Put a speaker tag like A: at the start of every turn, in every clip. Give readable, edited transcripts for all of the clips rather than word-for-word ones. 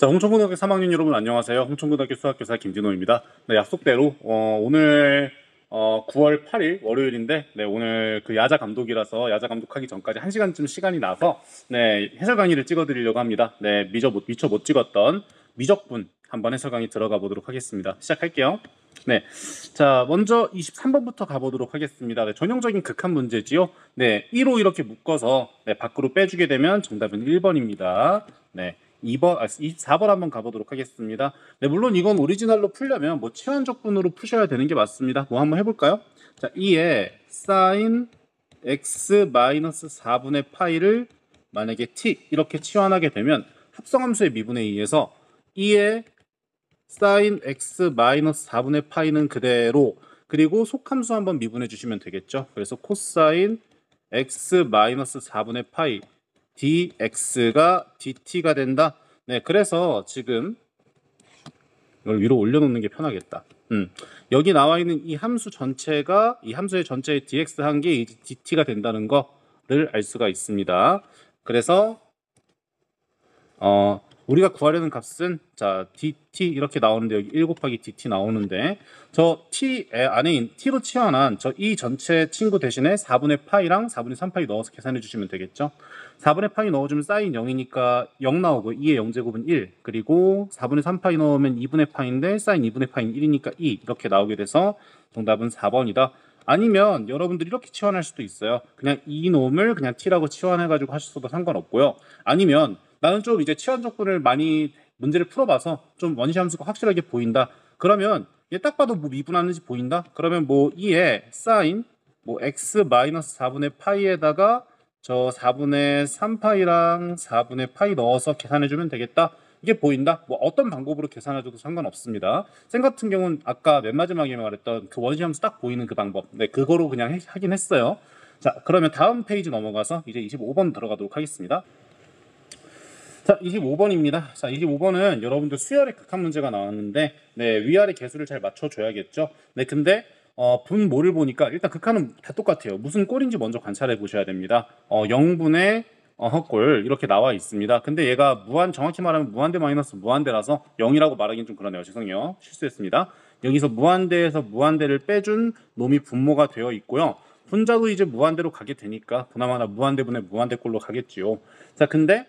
A: 자, 홍천고등학교 3학년 여러분 안녕하세요. 홍천고등학교 수학교사 김진호입니다. 네, 약속대로 오늘 9월 8일 월요일인데 오늘 그 야자 감독이라서 야자 감독하기 전까지 1시간쯤 시간이 나서 해설 강의를 찍어드리려고 합니다. 미처 못 찍었던 미적분 한번 해설 강의 들어가 보도록 하겠습니다. 시작할게요. 자, 먼저 23번부터 가보도록 하겠습니다. 전형적인 극한 문제지요. 1호 이렇게 묶어서 밖으로 빼주게 되면 정답은 1번입니다. 4번 한번 가보도록 하겠습니다. 물론 이건 오리지널로 풀려면 치환적분으로 푸셔야 되는 게 맞습니다. 한번 해볼까요? 자, 2에 sin x 4분의 파이를 만약에 t 이렇게 치환하게 되면 합성함수의 미분에 의해서 2에 sin x 4분의 파이는 그대로, 그리고 속함수 한번 미분해 주시면 되겠죠. 그래서 코사인 x 4분의 파이 dx가 dt가 된다. 그래서 지금 이걸 위로 올려놓는 게 편하겠다. 여기 나와 있는 이 함수 전체가 이 함수의 전체의 dx 한 게 dt가 된다는 거를 알 수가 있습니다. 그래서 우리가 구하려는 값은 자 dt 이렇게 나오는데 여기 1 곱하기 dt 나오는데 저 t 안에 t로 치환한 저 이 전체 친구 대신에 4분의 파이랑 4분의 3파이 넣어서 계산해 주시면 되겠죠. 4분의 파이 넣어주면 사인 0이니까 0 나오고 2의 0제곱은 1, 그리고 4분의 3파이 넣으면 2분의 파인데 사인 2분의 파이는 1이니까 2 이렇게 나오게 돼서 정답은 4번이다. 아니면 여러분들이 이렇게 치환할 수도 있어요. 그냥 이 놈을 그냥 t라고 치환해가지고 하셔도 상관없고요. 아니면 나는 좀 이제 치환적분을 많이 문제를 풀어봐서 좀 원시 함수가 확실하게 보인다. 그러면 얘 딱 봐도 미분하는지 보인다. 그러면 2에 사인 x 4분의 파이에다가 저 4분의 3파이랑 4분의 파이 넣어서 계산해주면 되겠다. 이게 보인다. 어떤 방법으로 계산해줘도 상관없습니다. 쌤 같은 경우는 아까 맨 마지막에 말했던 그 원시 함수 딱 보이는 그 방법, 그거로 그냥 하긴 했어요. 자, 그러면 다음 페이지 넘어가서 이제 25번 들어가도록 하겠습니다. 자, 25번입니다. 자, 25번은 여러분들 수열의 극한 문제가 나왔는데 위아래 개수를 잘 맞춰줘야겠죠. 근데 분모를 보니까 일단 극한은 다 똑같아요. 무슨 꼴인지 먼저 관찰해 보셔야 됩니다. 0분의 꼴 이렇게 나와 있습니다. 근데 얘가 정확히 말하면 무한대 마이너스 무한대라서 0이라고 말하기는 좀 그러네요. 죄송해요. 실수했습니다. 여기서 무한대에서 무한대를 빼준 놈이 분모가 되어 있고요. 분자도 이제 무한대로 가게 되니까 보나마나 무한대분의 무한대꼴로 가겠지요. 자, 근데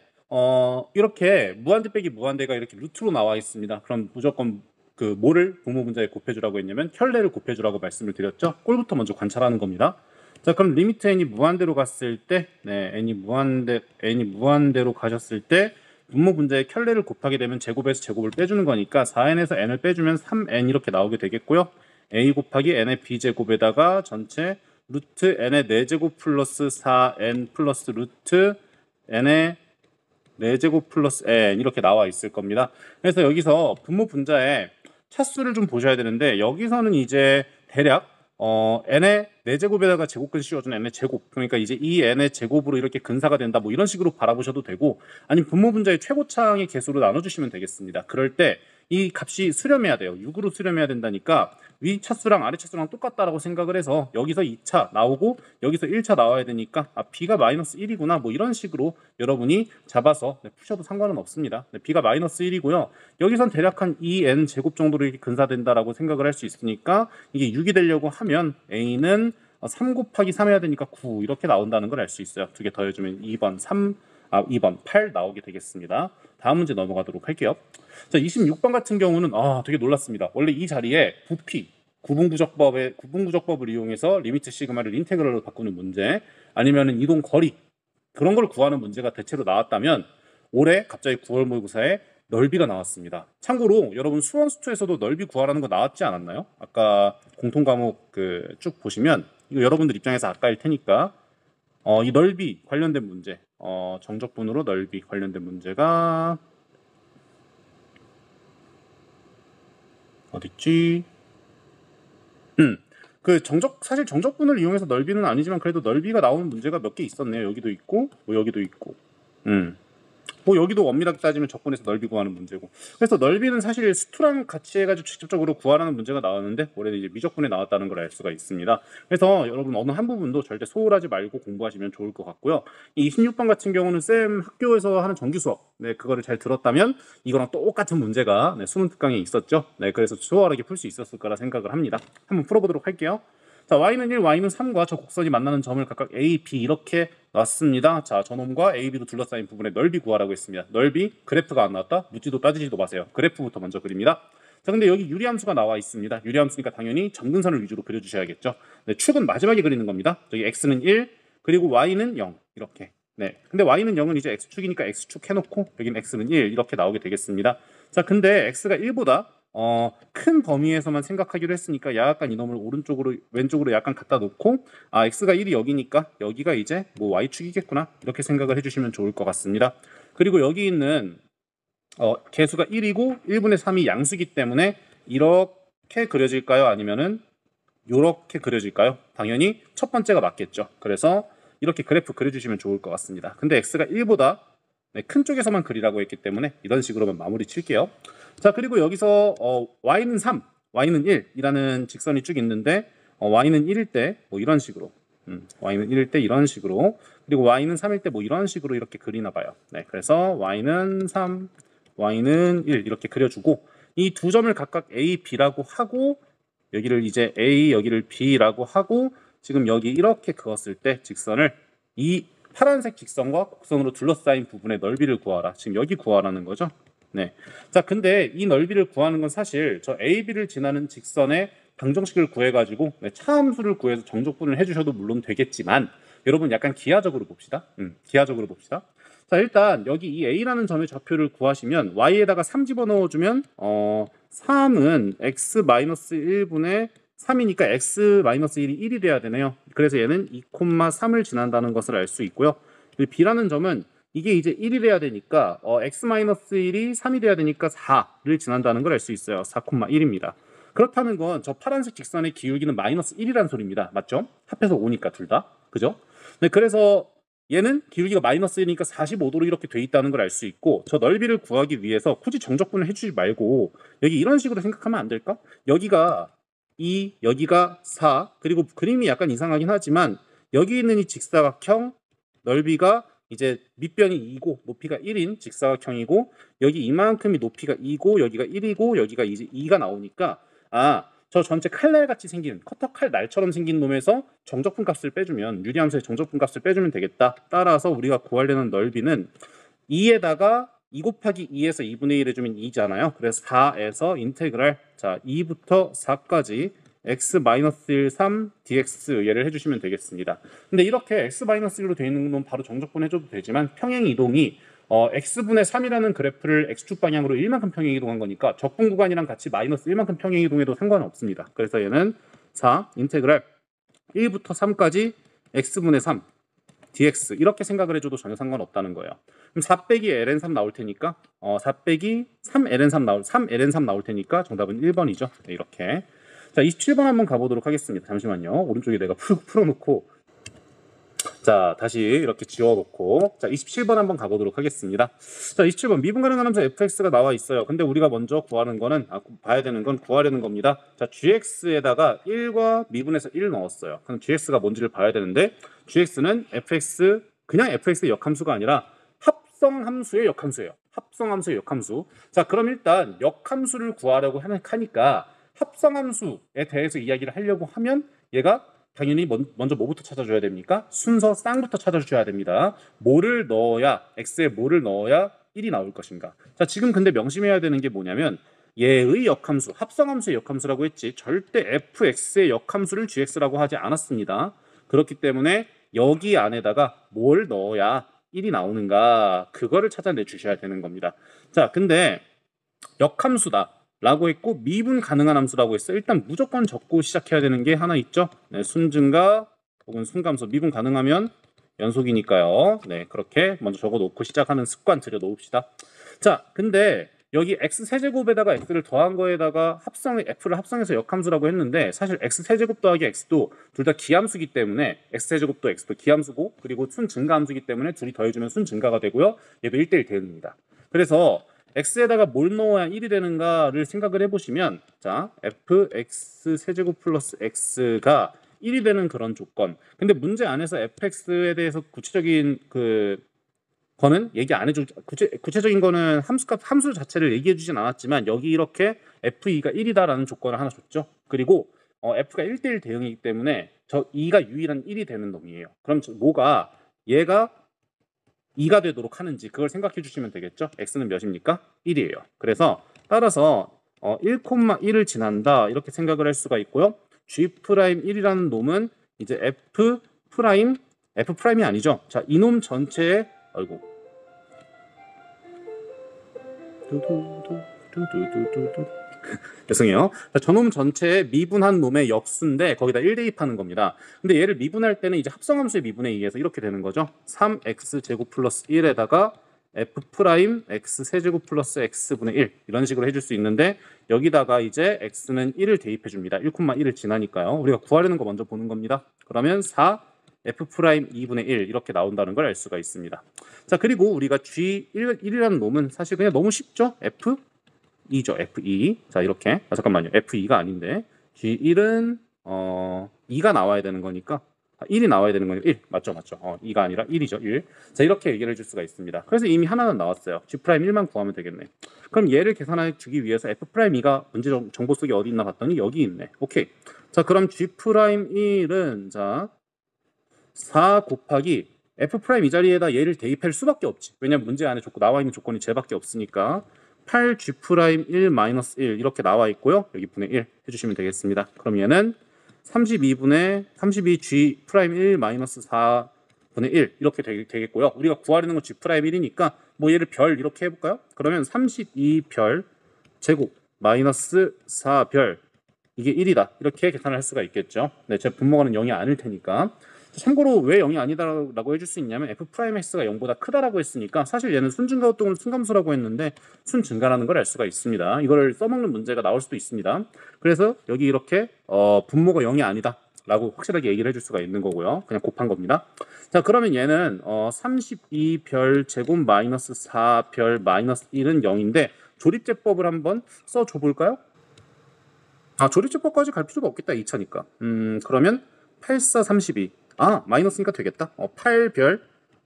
A: 이렇게 무한대 빼기 무한대가 이렇게 루트로 나와 있습니다. 그럼 무조건 그 뭐를 분모 분자에 곱해주라고 했냐면 켤레를 곱해주라고 말씀을 드렸죠. 꼴부터 먼저 관찰하는 겁니다. 자, 그럼 리미트 n이 무한대로 갔을 때, n이 무한대로 가셨을 때 분모 분자에 켤레를 곱하게 되면 제곱에서 제곱을 빼주는 거니까 4n에서 n을 빼주면 3n 이렇게 나오게 되겠고요. a 곱하기 n의 b제곱에다가 전체 루트 n의 4제곱 플러스 4n 플러스 루트 n의 4제곱 플러스 n 이렇게 나와 있을 겁니다. 그래서 여기서 분모 분자의 차수를 좀 보셔야 되는데 여기서는 이제 대략 n의 4제곱에다가 제곱근 씌워준 n의 제곱, 그러니까 이제 이 n의 제곱으로 이렇게 근사가 된다 이런 식으로 바라보셔도 되고, 아니면 분모 분자의 최고차항의 개수로 나눠주시면 되겠습니다. 그럴 때 이 값이 수렴해야 돼요. 6으로 수렴해야 된다니까 위 차수랑 아래 차수랑 똑같다라고 생각을 해서 여기서 2차 나오고 여기서 1차 나와야 되니까 b가 마이너스 1이구나 이런 식으로 여러분이 잡아서 푸셔도 상관은 없습니다. b가 마이너스 1이고요. 여기선 대략 한 2n 제곱 정도로 이렇게 근사된다라고 생각을 할 수 있으니까 이게 6이 되려고 하면 a는 3 곱하기 3 해야 되니까 9 이렇게 나온다는 걸 알 수 있어요. 두 개 더해주면 2번 8 나오게 되겠습니다. 다음 문제 넘어가도록 할게요. 자, 26번 같은 경우는 되게 놀랐습니다. 원래 이 자리에 부피 구분구적법을 이용해서 리미트 시그마를 인테그럴로 바꾸는 문제, 아니면은 이동 거리 그런 걸 구하는 문제가 대체로 나왔다면 올해 갑자기 9월 모의고사에 넓이가 나왔습니다. 참고로 여러분 수원 수투에서도 넓이 구하라는 거 나왔지 않았나요? 아까 공통 과목 쭉 보시면 이거 여러분들 입장에서 아까일 테니까 이 넓이 관련된 문제, 정적분으로 넓이 관련된 문제가 어딨지? 사실 정적분을 이용해서 넓이는 아니지만 그래도 넓이가 나오는 문제가 몇 개 있었네요. 여기도 있고, 여기도 있고. 뭐 여기도 엄밀하게 따지면 적분에서 넓이 구하는 문제고. 그래서 넓이는 사실 수투랑 같이 해가지고 직접적으로 구하라는 문제가 나왔는데 올해는 이제 미적분에 나왔다는 걸 알 수가 있습니다. 그래서 여러분 어느 한 부분도 절대 소홀하지 말고 공부하시면 좋을 것 같고요. 이 26번 같은 경우는 쌤 학교에서 하는 정규 수업, 네, 그거를 잘 들었다면 이거랑 똑같은 문제가 네, 수능 특강에 있었죠. 네, 그래서 수월하게 풀 수 있었을 거라 생각을 합니다. 한번 풀어보도록 할게요. 자, y는 1, y는 3과 저 곡선이 만나는 점을 각각 a, b 이렇게 놨습니다. 자, 저놈과 a, b로 둘러싸인 부분의 넓이 구하라고 했습니다. 넓이, 그래프가 안 나왔다? 묻지도 따지지도 마세요. 그래프부터 먼저 그립니다. 자, 근데 여기 유리함수가 나와 있습니다. 유리함수니까 당연히 점근선을 위주로 그려주셔야겠죠. 네, 축은 마지막에 그리는 겁니다. 저기 x는 1, 그리고 y는 0 이렇게. 네, 근데 y는 0은 이제 x축이니까 x축 해놓고 여기는 x는 1 이렇게 나오게 되겠습니다. 자, 근데 x가 1보다 큰 범위에서만 생각하기로 했으니까 약간 이놈을 오른쪽으로 왼쪽으로 약간 갖다 놓고 x가 1이 여기니까 여기가 이제 뭐 y축이겠구나 이렇게 생각을 해주시면 좋을 것 같습니다. 그리고 여기 있는 개수가 1이고 1분의 3이 양수기 때문에 이렇게 그려질까요? 아니면은 이렇게 그려질까요? 당연히 첫 번째가 맞겠죠. 그래서 이렇게 그래프 그려주시면 좋을 것 같습니다. 근데 x가 1보다 큰 쪽에서만 그리라고 했기 때문에 이런 식으로만 마무리 칠게요. 자, 그리고 여기서 y는 3, y는 1이라는 직선이 쭉 있는데 y는 1일 때 뭐 이런 식으로 y는 1일 때 이런 식으로 그리고 y는 3일 때 뭐 이런 식으로 이렇게 그리나 봐요. 네, 그래서 y는 3, y는 1 이렇게 그려주고 이 두 점을 각각 a, b라고 하고 여기를 이제 a, 여기를 b라고 하고 지금 여기 이렇게 그었을 때 직선을 이 파란색 직선과 곡선으로 둘러싸인 부분의 넓이를 구하라. 지금 여기 구하라는 거죠. 네. 자, 근데 이 넓이를 구하는 건 사실 저 AB를 지나는 직선의 방정식을 구해가지고 차함수를 구해서 정적분을 해주셔도 물론 되겠지만 여러분 약간 기하적으로 봅시다. 기하적으로 봅시다. 자, 일단 여기 이 A라는 점의 좌표를 구하시면 Y에다가 3 집어넣어주면 3은 x-1분의 3이니까 x-1이 1이 돼야 되네요. 그래서 얘는 2,3을 지난다는 것을 알 수 있고요. B라는 점은 이게 이제 1이 돼야 되니까 x-1이 3이 돼야 되니까 4를 지난다는 걸 알 수 있어요. 4,1입니다. 그렇다는 건 저 파란색 직선의 기울기는 마이너스 1이라는 소리입니다. 맞죠? 합해서 5니까 둘 다. 그죠? 네, 그래서 얘는 기울기가 마이너스 1이니까 45도로 이렇게 돼 있다는 걸 알 수 있고 저 넓이를 구하기 위해서 굳이 정적분을 해주지 말고 여기 이런 식으로 생각하면 안 될까? 여기가 2, 여기가 4, 그리고 그림이 약간 이상하긴 하지만 여기 있는 이 직사각형 넓이가 이제 밑변이 2고 높이가 1인 직사각형이고 여기 이만큼이 높이가 2고 여기가 1이고 여기가 이제 2가 나오니까 저 전체 칼날같이 생긴 커터 칼 날처럼 생긴 놈에서 정적분 값을 빼주면 유리함수의 정적분 값을 빼주면 되겠다. 따라서 우리가 구하려는 넓이는 2에다가 2 곱하기 2에서 2분의 1 해주면 2잖아요. 그래서 4에서 인테그랄 2부터 4까지 x-1 3 dx 얘를 해주시면 되겠습니다. 근데 이렇게 x-1로 되어 있는 건 바로 정적분 해줘도 되지만 평행 이동이 x분의 3이라는 그래프를 x축 방향으로 1만큼 평행 이동한 거니까 적분 구간이랑 같이 마이너스 1만큼 평행 이동해도 상관은 없습니다. 그래서 얘는 4 인테그랄 1부터 3까지 x분의 3 dx 이렇게 생각을 해줘도 전혀 상관없다는 거예요. 그럼 4 빼기 ln3 나올 테니까 4 빼기 3ln3 나올 테니까 정답은 1번이죠. 네, 이렇게. 자, 27번 한번 가보도록 하겠습니다. 잠시만요. 오른쪽에 내가 풀어놓고 자, 다시 이렇게 지워놓고 자, 27번 한번 가보도록 하겠습니다. 자, 27번 미분 가능한 함수 fx가 나와 있어요. 근데 우리가 먼저 구하는 거는 봐야 되는 건 구하려는 겁니다. 자, gx에다가 1과 미분해서 1 넣었어요. 그럼 gx가 뭔지를 봐야 되는데 gx는 fx 그냥 fx의 역함수가 아니라 합성함수의 역함수예요. 합성함수의 역함수. 자, 그럼 일단 역함수를 구하려고 하니까 합성함수에 대해서 이야기를 하려고 하면 얘가 당연히 먼저 뭐부터 찾아줘야 됩니까? 순서 쌍부터 찾아주셔야 됩니다. 뭐를 넣어야 x에 뭐를 넣어야 1이 나올 것인가. 자, 지금 근데 명심해야 되는 게 뭐냐면 얘의 역함수, 합성함수의 역함수라고 했지 절대 fx의 역함수를 gx라고 하지 않았습니다. 그렇기 때문에 여기 안에다가 뭘 넣어야 1이 나오는가 그거를 찾아내 주셔야 되는 겁니다. 자, 근데 역함수다 라고 했고 미분 가능한 함수라고 했어요. 일단 무조건 적고 시작해야 되는 게 하나 있죠. 네, 순증가 혹은 순감수 미분 가능하면 연속이니까요. 네, 그렇게 먼저 적어놓고 시작하는 습관 들여놓읍시다. 자, 근데 여기 x 세제곱에다가 x를 더한 거에다가 f를 합성해서 역함수라고 했는데 사실 x 세제곱 더하기 x도 둘 다 기함수기 때문에 x 세제곱도 x도 기함수고 그리고 순 증가함수기 때문에 둘이 더해주면 순 증가가 되고요. 얘도 1대1 대응입니다. 그래서 x에다가 뭘 넣어야 1이 되는가를 생각을 해보시면 자 fx 세제곱 플러스 x가 1이 되는 그런 조건. 근데 문제 안에서 fx에 대해서 구체적인 거는 얘기 안 해주 구체적인 거는 함수 자체를 얘기해 주진 않았지만 여기 이렇게 f2가 1이다라는 조건을 하나 줬죠. 그리고 f가 1대1 대응이기 때문에 저 2가 유일한 1이 되는 놈이에요. 그럼 뭐가 얘가 2가 되도록 하는지 그걸 생각해 주시면 되겠죠. x는 몇입니까? 1이에요. 그래서 따라서 1,1을 지난다 이렇게 생각을 할 수가 있고요. g'1이라는 놈은 이제 f'이 아니죠. 자, 이놈 전체의 아이고 죄송해요. 저놈 전체의 미분한 놈의 역수인데 거기다 1 대입하는 겁니다. 근데 얘를 미분할 때는 이제 합성함수의 미분에 의해서 이렇게 되는 거죠. 3x 제곱 플러스 1에다가 f 프라임 x 세제곱 플러스 x분의 1 이런 식으로 해줄 수 있는데 여기다가 이제 x는 1을 대입해 줍니다. 1,1을 지나니까요. 우리가 구하려는 거 먼저 보는 겁니다. 그러면 4 f 프라임 2분의 1 이렇게 나온다는 걸 알 수가 있습니다. 자, 그리고 우리가 g1이라는 놈은 사실 그냥 너무 쉽죠. f2죠. f2. 자, 이렇게 잠깐만요. f2가 아닌데 g1은 2가 나와야 되는 거니까 1이 나와야 되는 거니까 1 맞죠. 2가 아니라 1이죠. 1. 자, 이렇게 얘기를 해줄 수가 있습니다. 그래서 이미 하나는 나왔어요. g'1만 구하면 되겠네. 그럼 얘를 계산해 주기 위해서 f'2가 문제 정보 속에 어디 있나 봤더니 여기 있네. 오케이. 자, 그럼 g'1은 자 4 곱하기 f' 이 자리에다 얘를 대입할 수밖에 없지. 왜냐면 문제 안에 나와 있는 조건이 쟤밖에 없으니까 8g'1-1 이렇게 나와 있고요. 여기 분의 1 해주시면 되겠습니다. 그럼 얘는 32g'1-4분의 1 이렇게 되겠고요. 우리가 구하려는 건 g'1이니까 뭐 얘를 별 이렇게 해볼까요? 그러면 32별 제곱 마이너스 4별 이게 1이다. 이렇게 계산을 할 수가 있겠죠. 네, 제 분모가는 0이 아닐 테니까. 참고로 왜 0이 아니다라고 해줄 수 있냐면 f'x가 0보다 크다라고 했으니까 사실 얘는 순증가 또는 순감수라고 했는데 순증가라는 걸 알 수가 있습니다. 이거를 써먹는 문제가 나올 수도 있습니다. 그래서 여기 이렇게 분모가 0이 아니다 라고 확실하게 얘기를 해줄 수가 있는 거고요. 그냥 곱한 겁니다. 자, 그러면 얘는 32별 제곱 마이너스 4별 마이너스 1은 0인데 조립제법을 한번 써줘 볼까요? 조립제법까지 갈 필요가 없겠다. 2차니까. 그러면 8, 4, 32 마이너스니까 되겠다. 8별,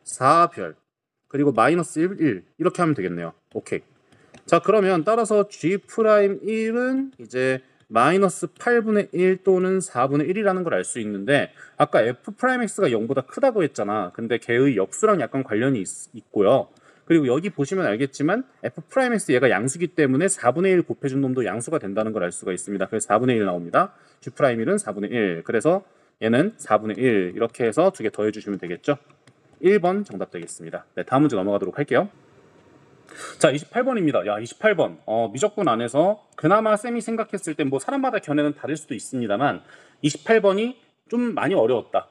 A: 4별, 그리고 마이너스 1 이렇게 하면 되겠네요. 오케이. 자, 그러면 따라서 g'1은 이제 마이너스 8분의 1 또는 4분의 1이라는 걸 알 수 있는데 아까 f'x가 0보다 크다고 했잖아. 근데 걔의 역수랑 약간 관련이 있고요. 그리고 여기 보시면 알겠지만 f'x 얘가 양수기 때문에 4분의 1 곱해준 놈도 양수가 된다는 걸 알 수가 있습니다. 그래서 4분의 1 나옵니다. g'1은 4분의 1. 그래서 얘는 4분의 1 이렇게 해서 두 개 더해 주시면 되겠죠. 1번 정답 되겠습니다. 네, 다음 문제 넘어가도록 할게요. 자, 28번입니다. 야, 28번. 미적분 안에서 그나마 쌤이 생각했을 때 뭐 사람마다 견해는 다를 수도 있습니다만 28번이 좀 많이 어려웠다.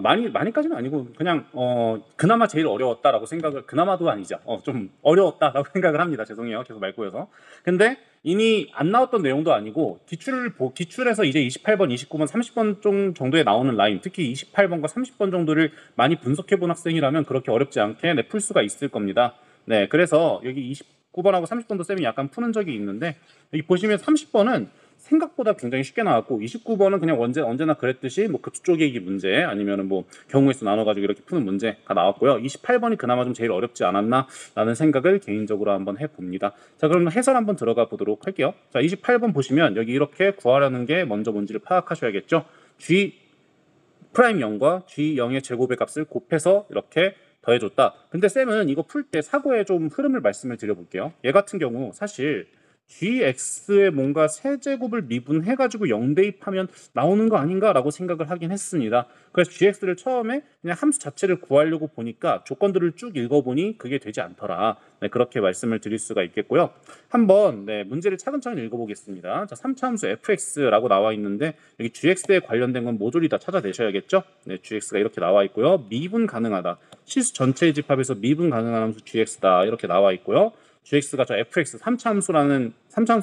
A: 많이까지는 아니고 그냥 그나마 제일 어려웠다라고 생각을 그나마도 아니죠. 좀 어려웠다라고 생각을 합니다. 죄송해요. 계속 말 꼬여서. 근데 이미 안 나왔던 내용도 아니고 기출에서 이제 28번, 29번, 30번 정도에 나오는 라인, 특히 28번과 30번 정도를 많이 분석해 본 학생이라면 그렇게 어렵지 않게 풀 수가 있을 겁니다. 네, 그래서 여기 29번하고 30번도 쌤이 약간 푸는 적이 있는데 여기 보시면 30번은 생각보다 굉장히 쉽게 나왔고 29번은 그냥 언제나 그랬듯이 뭐 급수 쪼개기 문제 아니면은 뭐 경우의 수 나눠가지고 이렇게 푸는 문제가 나왔고요. 28번이 그나마 좀 제일 어렵지 않았나 라는 생각을 개인적으로 한번 해봅니다. 자, 그럼 해설 한번 들어가 보도록 할게요. 자, 28번 보시면 여기 이렇게 구하라는 게 먼저 뭔지를 파악하셔야겠죠. G'0과 G0의 제곱의 값을 곱해서 이렇게 더해줬다. 근데 쌤은 이거 풀 때 사고의 좀 흐름을 말씀을 드려볼게요. 얘 같은 경우 사실 gx의 뭔가 세제곱을 미분해가지고 0 대입하면 나오는 거 아닌가라고 생각을 하긴 했습니다. 그래서 gx를 처음에 그냥 함수 자체를 구하려고 보니까 조건들을 쭉 읽어보니 그게 되지 않더라. 네, 그렇게 말씀을 드릴 수가 있겠고요. 한번 문제를 차근차근 읽어보겠습니다. 자, 3차 함수 fx라고 나와 있는데 여기 gx에 관련된 건 모조리 다 찾아내셔야겠죠. 네, gx가 이렇게 나와 있고요. 미분 가능하다. 실수 전체의 집합에서 미분 가능한 함수 gx다 이렇게 나와 있고요. gx가 저 fx 3차 함수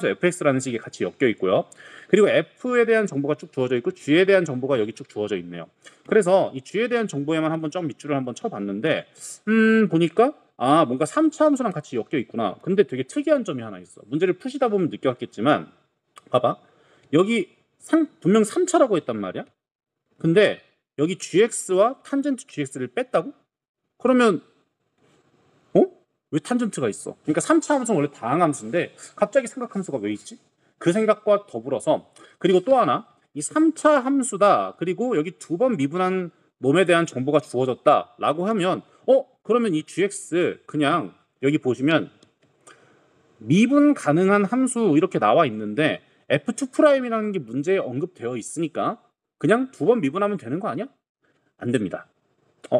A: fx라는 식이 같이 엮여 있고요. 그리고 f에 대한 정보가 쭉 주어져 있고 g에 대한 정보가 여기 쭉 주어져 있네요. 그래서 이 g에 대한 정보에만 한번 점 밑줄을 한번 쳐봤는데 보니까 뭔가 3차 함수랑 같이 엮여 있구나. 근데 되게 특이한 점이 하나 있어. 문제를 푸시다 보면 느꼈겠지만 봐봐. 여기 분명 3차라고 했단 말이야. 근데 여기 gx와 탄젠트 gx를 뺐다고? 그러면 왜 탄젠트가 있어? 그러니까 3차 함수는 원래 다항함수인데 갑자기 삼각함수가 왜 있지? 그 생각과 더불어서 그리고 또 하나 이 3차 함수다. 그리고 여기 두 번 미분한 놈에 대한 정보가 주어졌다 라고 하면 그러면 이 gx 그냥 여기 보시면 미분 가능한 함수 이렇게 나와 있는데 f2'이라는 게 문제에 언급되어 있으니까 그냥 두 번 미분하면 되는 거 아니야? 안 됩니다.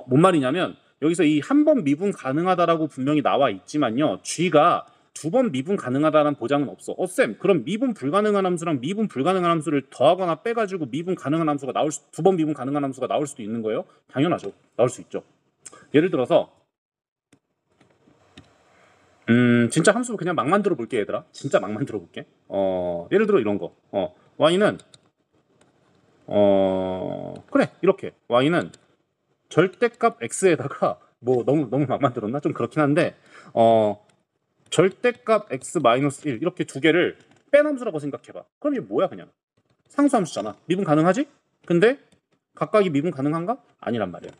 A: 뭔 말이냐면 여기서 이 한 번 미분 가능하다라고 분명히 나와 있지만요. g가 두 번 미분 가능하다는 보장은 없어. 쌤, 그럼 미분 불가능한 함수랑 미분 불가능한 함수를 더하거나 빼가지고 미분 가능한 함수가 두 번 미분 가능한 함수가 나올 수도 있는 거예요? 당연하죠. 나올 수 있죠. 예를 들어서 진짜 함수 그냥 막 만들어 볼게 얘들아. 진짜 막 만들어 볼게. 예를 들어 이런 거. y는 그래 이렇게 y는 절대값 x에다가 뭐 너무 막 만들었나? 좀 그렇긴 한데 절대값 x-1 이렇게 두 개를 뺀 함수라고 생각해봐. 그럼 이게 뭐야 그냥? 상수함수잖아. 미분 가능하지? 근데 각각이 미분 가능한가? 아니란 말이야.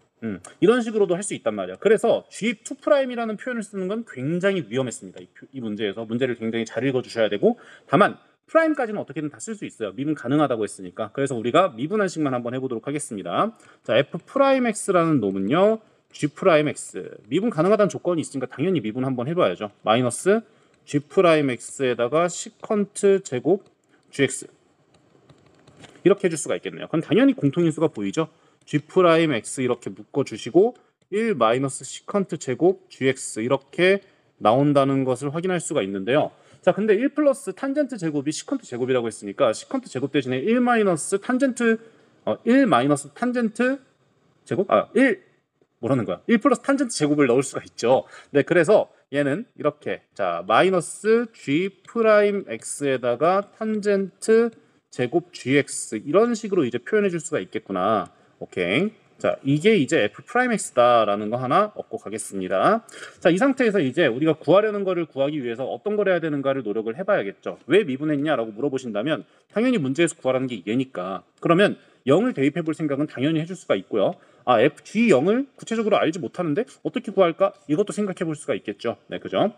A: 이런 식으로도 할 수 있단 말이야. 그래서 g2'이라는 표현을 쓰는 건 굉장히 위험했습니다. 이 문제에서 문제를 굉장히 잘 읽어주셔야 되고 다만 프라임까지는 어떻게든 다 쓸 수 있어요. 미분 가능하다고 했으니까. 그래서 우리가 미분한식만 한번 해보도록 하겠습니다. 자, f'x라는 놈은요. g'x 미분 가능하다는 조건이 있으니까 당연히 미분 한번 해봐야죠. 마이너스 g'x에다가 시컨트 제곱 gx 이렇게 해줄 수가 있겠네요. 그럼 당연히 공통인수가 보이죠. g'x 이렇게 묶어주시고 1 마이너스 시컨트 제곱 gx 이렇게 나온다는 것을 확인할 수가 있는데요. 자, 근데 1 플러스 탄젠트 제곱이 시컨트 제곱이라고 했으니까 시컨트 제곱 대신에 1 마이너스 탄젠트 제곱? 1 플러스 탄젠트 제곱을 넣을 수가 있죠. 네, 그래서 얘는 이렇게 자 마이너스 g'x에다가 탄젠트 제곱 gx 이런 식으로 이제 표현해 줄 수가 있겠구나. 오케이. 자, 이게 이제 f'x다라는 거 하나 얻고 가겠습니다. 자, 이 상태에서 이제 우리가 구하려는 거를 구하기 위해서 어떤 걸 해야 되는가를 노력을 해봐야겠죠. 왜 미분했냐라고 물어보신다면 당연히 문제에서 구하라는 게 얘니까. 그러면 0을 대입해 볼 생각은 당연히 해줄 수가 있고요. g0을 구체적으로 알지 못하는데 어떻게 구할까? 이것도 생각해 볼 수가 있겠죠. 네, 그죠?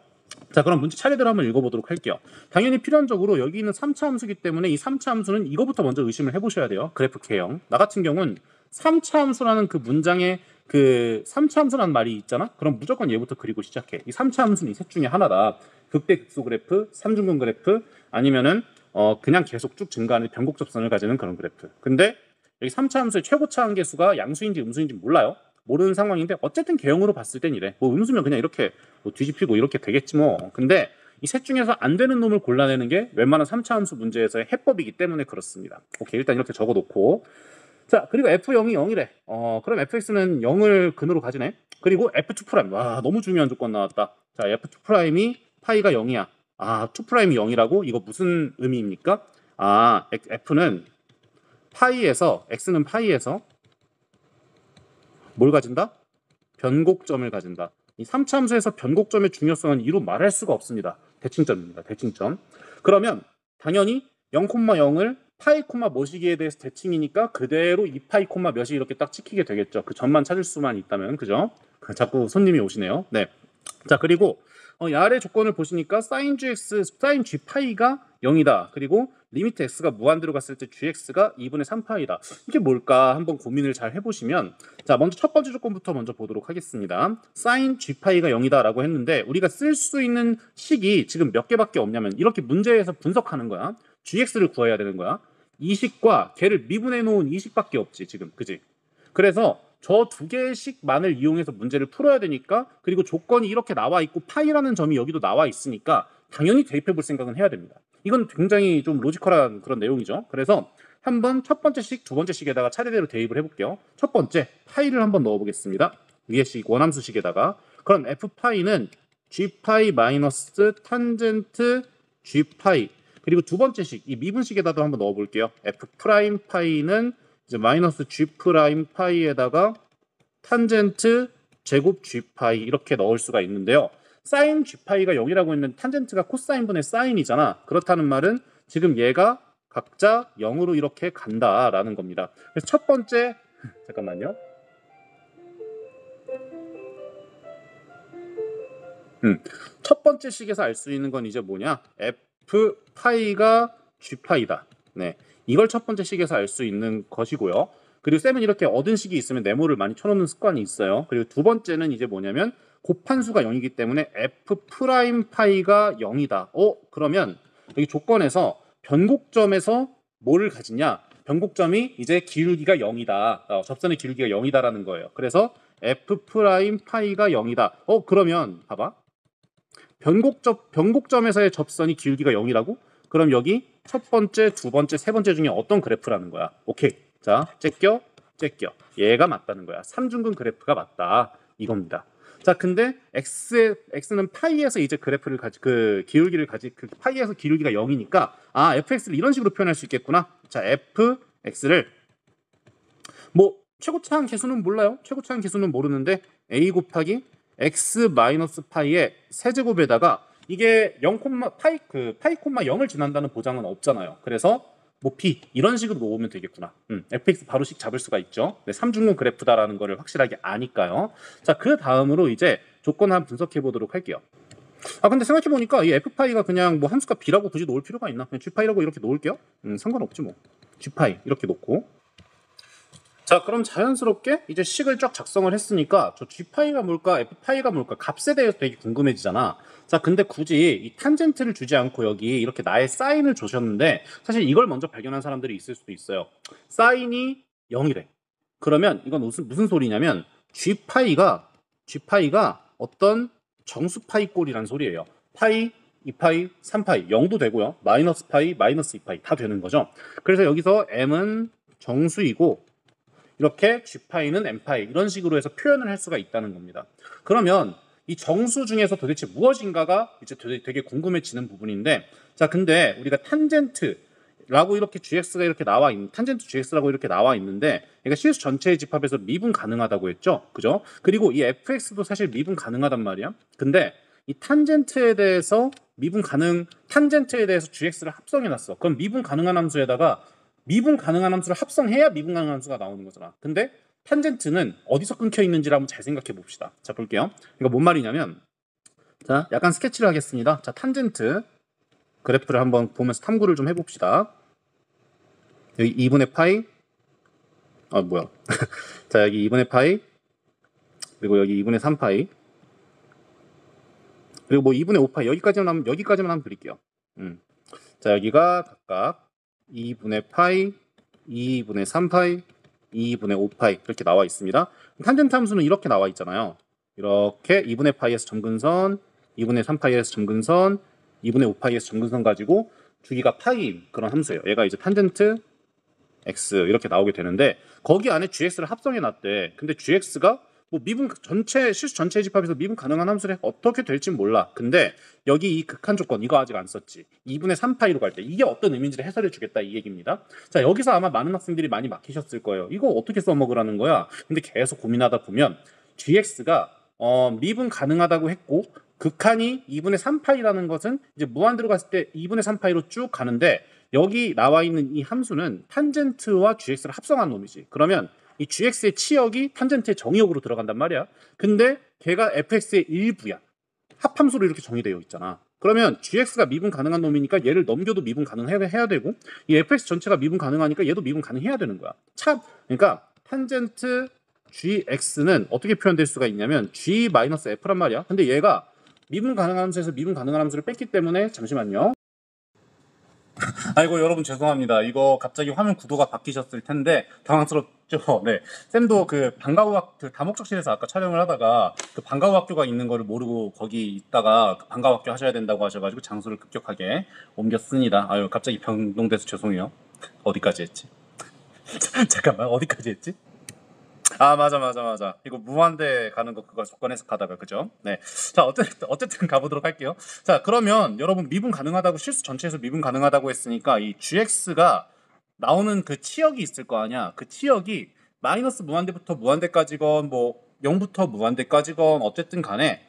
A: 자, 그럼 문제 차례대로 한번 읽어보도록 할게요. 당연히 필연적으로 여기 있는 3차 함수기 때문에 이 3차 함수는 이거부터 먼저 의심을 해보셔야 돼요. 그래프 K형. 나 같은 경우는 3차 함수라는 그 문장에 그 3차 함수라는 말이 있잖아? 그럼 무조건 얘부터 그리고 시작해. 이 3차 함수는 이 셋 중에 하나다. 극대극소 그래프, 삼중근 그래프, 아니면은 그냥 계속 쭉 증가하는 변곡접선을 가지는 그런 그래프. 근데 여기 3차 함수의 최고차 한계수가 양수인지 음수인지 몰라요. 모르는 상황인데 어쨌든 개형으로 봤을 땐 이래. 뭐 음수면 그냥 이렇게 뭐 뒤집히고 이렇게 되겠지 뭐. 근데 이 셋 중에서 안 되는 놈을 골라내는 게 웬만한 3차 함수 문제에서의 해법이기 때문에 그렇습니다. 오케이, 일단 이렇게 적어놓고 자, 그리고 f0이 0이래. 그럼 fx는 0을 근으로 가지네. 그리고 f2'. 와, 너무 중요한 조건 나왔다. 자, f2'이 파이가 0이야. 2'이 0이라고? 이거 무슨 의미입니까? f는 파이에서 x는 파이에서 뭘 가진다? 변곡점을 가진다. 이 3차 함수에서 변곡점의 중요성은 이루 말할 수가 없습니다. 대칭점입니다. 대칭점. 그러면 당연히 0,0을 파이 콤마 뭐시기에 대해서 대칭이니까 그대로 2파이 콤마 몇이 이렇게 딱 찍히게 되겠죠. 그 점만 찾을 수만 있다면. 그죠? 자꾸 손님이 오시네요. 네. 자, 그리고 이 아래 조건을 보시니까 sin g파이가 0이다. 그리고 리미트 x가 무한대로 갔을 때 gx가 2분의 3파이다. 이게 뭘까 한번 고민을 잘 해보시면 자, 먼저 첫 번째 조건부터 먼저 보도록 하겠습니다. sin g파이가 0이다 라고 했는데 우리가 쓸 수 있는 식이 지금 몇 개밖에 없냐면 이렇게 문제에서 분석하는 거야. gx를 구해야 되는 거야. 이 식과 걔를 미분해 놓은 이 식밖에 없지 지금. 그지? 그래서 저 두 개의 식만을 이용해서 문제를 풀어야 되니까 그리고 조건이 이렇게 나와 있고 파이라는 점이 여기도 나와 있으니까 당연히 대입해 볼 생각은 해야 됩니다. 이건 굉장히 좀 로지컬한 그런 내용이죠. 그래서 한번 첫 번째 식, 두 번째 식에다가 차례대로 대입을 해볼게요. 첫 번째 파이를 한번 넣어보겠습니다. 위의 식 원함수 식에다가 그럼 f 파이는 G파이 마이너스 탄젠트 G파이. 그리고 두 번째 식, 이 미분식에다도 한번 넣어볼게요. F 프라임 파이는 이제 마이너스 G 프라임 파이에다가 탄젠트 제곱 G파이 이렇게 넣을 수가 있는데요. 사인 G파이가 0이라고 했는데 탄젠트가 코사인분의 사인이잖아. 그렇다는 말은 지금 얘가 각자 0으로 이렇게 간다라는 겁니다. 그래서 첫 번째, 잠깐만요. 첫 번째 식에서 알 수 있는 건 이제 뭐냐? F 파이가 G 파이다. 네, 이걸 첫 번째 식에서 알 수 있는 것이고요. 그리고 쌤은 이렇게 얻은 식이 있으면 네모를 많이 쳐놓는 습관이 있어요. 그리고 두 번째는 이제 뭐냐면 곱한수가 0이기 때문에 F 프라임 파이가 0이다. 그러면 여기 조건에서 변곡점에서 뭐를 가지냐? 변곡점이 이제 기울기가 0이다. 접선의 기울기가 0이다라는 거예요. 그래서 F 프라임 파이가 0이다. 그러면 봐봐. 변곡점에서의 접선이 기울기가 0이라고? 그럼 여기 첫 번째, 두 번째, 세 번째 중에 어떤 그래프라는 거야? 오케이. 자, 째껴. 얘가 맞다는 거야. 삼중근 그래프가 맞다. 이겁니다. 자, 근데 x는 파이에서 이제 그래프를 파이에서 기울기가 0이니까 fx를 이런 식으로 표현할 수 있겠구나. 자, fx를 뭐 최고차항 계수는 몰라요. 최고차항 계수는 모르는데 a 곱하기 x 마이너스 파이의 세제곱에다가 이게 0, 파이 0을 지난다는 보장은 없잖아요. 그래서 뭐 p 이런 식으로 놓으면 되겠구나. fx 바로씩 잡을 수가 있죠. 네, 삼중근 그래프다라는 거를 확실하게 아니까요. 자, 그 다음으로 이제 조건 한번 분석해 보도록 할게요. 근데 생각해 보니까 이 f파이가 그냥 뭐 함수가 b라고 굳이 놓을 필요가 있나? 그냥 g파이라고 이렇게 놓을게요. 상관없지 뭐. g파이 이렇게 놓고. 자, 그럼 자연스럽게 이제 식을 쫙 작성을 했으니까 저 G파이가 뭘까, F파이가 뭘까 값에 대해서 되게 궁금해지잖아. 자, 근데 굳이 이 탄젠트를 주지 않고 여기 이렇게 나의 사인을 주셨는데 사실 이걸 먼저 발견한 사람들이 있을 수도 있어요. 사인이 0이래. 그러면 이건 무슨 소리냐면 G파이가 어떤 정수파이꼴이란 소리예요. 파이, 2파이, 3파이, 0도 되고요. 마이너스 파이, 마이너스 2파이 다 되는 거죠. 그래서 여기서 M은 정수이고 이렇게 G파이는 M파이 이런 식으로 해서 표현을 할 수가 있다는 겁니다. 그러면 이 정수 중에서 도대체 무엇인가가 이제 되게 궁금해지는 부분인데, 자, 근데 우리가 탄젠트라고 이렇게 gx가 이렇게 나와 있는 탄젠트 gx라고 이렇게 나와 있는데 얘가 실수 전체의 집합에서 미분 가능하다고 했죠, 그죠? 그리고 이 fx도 사실 미분 가능하단 말이야. 근데 이 탄젠트에 대해서 탄젠트에 대해서 gx를 합성해놨어. 그럼 미분 가능한 함수에다가 미분 가능한 함수를 합성해야 미분 가능한 함수가 나오는 거잖아. 근데 탄젠트는 어디서 끊겨 있는지를 한번 잘 생각해 봅시다. 자, 볼게요. 이거 뭔 말이냐면, 자, 약간 스케치를 하겠습니다. 자, 탄젠트 그래프를 한번 보면서 탐구를 좀 해봅시다. 여기 2분의 파이, 뭐야. 자, 여기 2분의 파이, 그리고 여기 2분의 3파이, 그리고 뭐 2분의 5파이, 여기까지만 한번 그릴게요. 자, 여기가 각각 2분의 파이, 2분의 3파이, 2분의 5파이 이렇게 나와 있습니다. 탄젠트 함수는 이렇게 나와 있잖아요. 이렇게 2분의 파이에서 점근선, 2분의 3파이에서 점근선, 2분의 5파이에서 점근선 가지고 주기가 파이인 그런 함수예요. 얘가 이제 탄젠트 x 이렇게 나오게 되는데 거기 안에 gx를 합성해 놨대. 근데 gx가 뭐 실수 전체 집합에서 미분 가능한 함수래. 어떻게 될진 몰라. 근데 여기 이 극한 조건 이거 아직 안 썼지. 2분의 3파이로 갈 때 이게 어떤 의미인지를 해설해 주겠다 이 얘기입니다. 자, 여기서 아마 많은 학생들이 많이 막히셨을 거예요. 이거 어떻게 써먹으라는 거야. 근데 계속 고민하다 보면 gx가 미분 가능하다고 했고 극한이 2분의 3파이라는 것은 이제 무한 들어갔을 때 2분의 3파이로 쭉 가는데 여기 나와 있는 이 함수는 탄젠트와 gx를 합성한 놈이지. 그러면 이 gx의 치역이 탄젠트의 정의역으로 들어간단 말이야. 근데 걔가 fx의 일부야. 합함수로 이렇게 정의되어 있잖아. 그러면 gx가 미분 가능한 놈이니까 얘를 넘겨도 미분 가능해야 되고 이 fx 전체가 미분 가능하니까 얘도 미분 가능해야 되는 거야. 그러니까 탄젠트 gx는 어떻게 표현될 수가 있냐면 g-f란 말이야. 근데 얘가 미분 가능한 함수에서 미분 가능한 함수를 뺐기 때문에 잠시만요. 아이고, 여러분 죄송합니다. 이거 갑자기 화면 구도가 바뀌셨을 텐데 당황스럽죠? 네. 쌤도 그 다목적실에서 아까 촬영을 하다가 그 방과후 학교가 있는 거를 모르고 거기 있다가 그 방과후 학교 하셔야 된다고 하셔가지고 장소를 급격하게 옮겼습니다. 아유, 갑자기 변동돼서 죄송해요. 어디까지 했지? 잠깐만, 어디까지 했지? 아, 맞아. 이거 무한대 가는 거 그거 조건 해석하다가 그죠? 네. 자, 어쨌든 가보도록 할게요. 자, 그러면 여러분 미분 가능하다고 실수 전체에서 미분 가능하다고 했으니까 이 gx가 나오는 그 치역이 있을 거 아니야. 그 치역이 마이너스 무한대부터 무한대까지건 뭐 0부터 무한대까지건 어쨌든 간에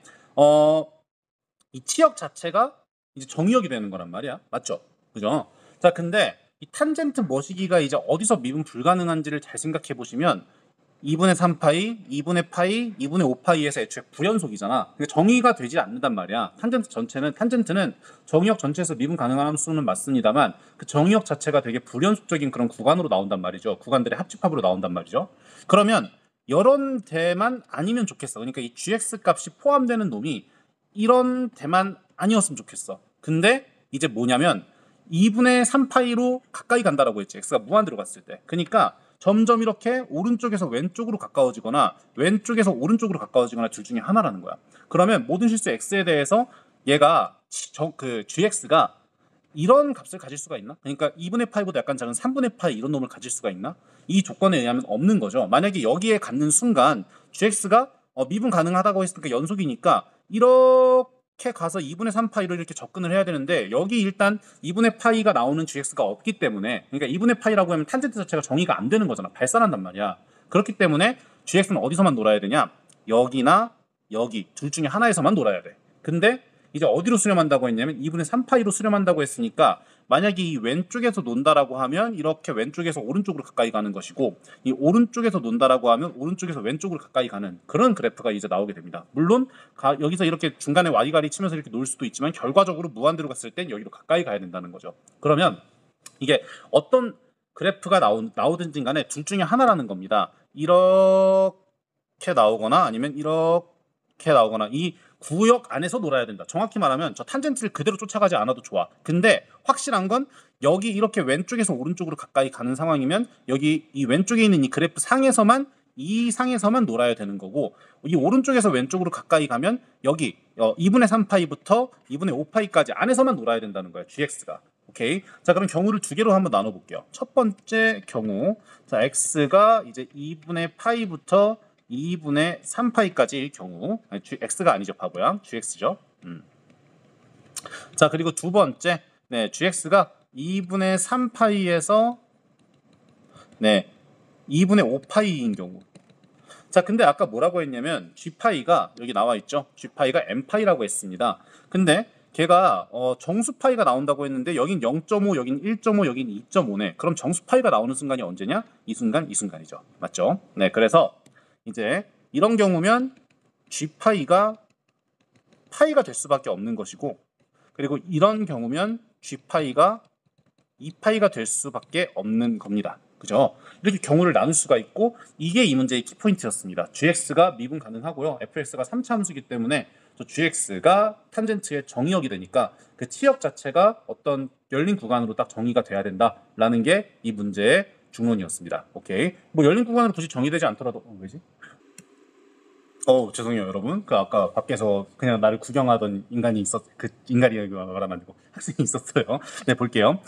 A: 이 치역 자체가 이제 정의역이 되는 거란 말이야. 맞죠? 그죠? 자, 근데 이 탄젠트 머시기가 이제 어디서 미분 불가능한지를 잘 생각해 보시면 2분의 3파이, 2분의 파이, 2분의 5파이에서 애초에 불연속이잖아. 그러니까 정의가 되지 않는단 말이야. 탄젠트는 정의역 전체에서 미분 가능한 함수는 맞습니다만 그 정의역 자체가 되게 불연속적인 그런 구간으로 나온단 말이죠. 구간들의 합집합으로 나온단 말이죠. 그러면 이런 데만 아니면 좋겠어. 그러니까 이 gx 값이 포함되는 놈이 이런 데만 아니었으면 좋겠어. 근데 이제 뭐냐면 2분의 3파이로 가까이 간다라고 했지. x가 무한대로 갔을 때. 그러니까 점점 이렇게 오른쪽에서 왼쪽으로 가까워지거나 왼쪽에서 오른쪽으로 가까워지거나 둘 중에 하나라는 거야. 그러면 모든 실수 x에 대해서 얘가 그 gx가 이런 값을 가질 수가 있나? 그러니까 2분의 파이보다 약간 작은 3분의 파이 이런 놈을 가질 수가 있나? 이 조건에 의하면 없는 거죠. 만약에 여기에 갖는 순간 gx가 미분 가능하다고 했으니까 연속이니까 이렇게 가서 2분의 3파이로 이렇게 접근을 해야 되는데 여기 일단 2분의 파이가 나오는 gx가 없기 때문에 그러니까 2분의 파이라고 하면 탄젠트 자체가 정의가 안 되는 거잖아. 발산한단 말이야. 그렇기 때문에 gx는 어디서만 놀아야 되냐? 여기나 여기 둘 중에 하나에서만 놀아야 돼. 근데 이제 어디로 수렴한다고 했냐면 2분의 3파이로 수렴한다고 했으니까 만약에 이 왼쪽에서 논다라고 하면 이렇게 왼쪽에서 오른쪽으로 가까이 가는 것이고 이 오른쪽에서 논다라고 하면 오른쪽에서 왼쪽으로 가까이 가는 그런 그래프가 이제 나오게 됩니다. 물론 여기서 이렇게 중간에 와리가리 치면서 이렇게 놓을 수도 있지만 결과적으로 무한대로 갔을 땐 여기로 가까이 가야 된다는 거죠. 그러면 이게 어떤 그래프가 나오든지 간에 둘 중에 하나라는 겁니다. 이렇게 나오거나 아니면 이렇게 나오거나 이 구역 안에서 놀아야 된다. 정확히 말하면 저 탄젠트를 그대로 쫓아가지 않아도 좋아. 근데 확실한 건 여기 이렇게 왼쪽에서 오른쪽으로 가까이 가는 상황이면 여기 이 왼쪽에 있는 이 그래프 이 상에서만 놀아야 되는 거고 이 오른쪽에서 왼쪽으로 가까이 가면 여기 2분의 3파이부터 2분의 5파이까지 안에서만 놀아야 된다는 거야. gx가. 오케이. 자, 그럼 경우를 두 개로 한번 나눠 볼게요. 첫 번째 경우 자, x가 이제 2분의 파이부터 2분의 3파이까지일 경우 x가 아니죠 바보야 gx죠. 자, 그리고 두 번째 gx가 2분의 3파이에서 2분의 5파이인 경우. 자, 근데 아까 뭐라고 했냐면 g파이가 여기 나와 있죠. g파이가 m파이라고 했습니다. 근데 걔가 정수파이가 나온다고 했는데 여긴 0.5, 여긴 1.5, 여긴 2.5네. 그럼 정수파이가 나오는 순간이 언제냐? 이 순간이죠. 맞죠? 네, 그래서 이제 이런 경우면 g파이가 파이가 될 수밖에 없는 것이고 그리고 이런 경우면 g파이가 2파이가 될 수밖에 없는 겁니다. 그죠? 이렇게 경우를 나눌 수가 있고 이게 이 문제의 키포인트였습니다. gx가 미분 가능하고요. fx가 3차 함수이기 때문에 저 gx가 탄젠트의 정의역이 되니까 그 치역 자체가 어떤 열린 구간으로 딱 정의가 돼야 된다라는 게 이 문제의 중론이었습니다. 오케이. 뭐 열린 구간으로 굳이 정의되지 않더라도 왜지? 죄송해요, 여러분. 그 아까 밖에서 그냥 나를 구경하던 그 인간이 말하면 안 되고 학생이 있었어요. 네, 볼게요.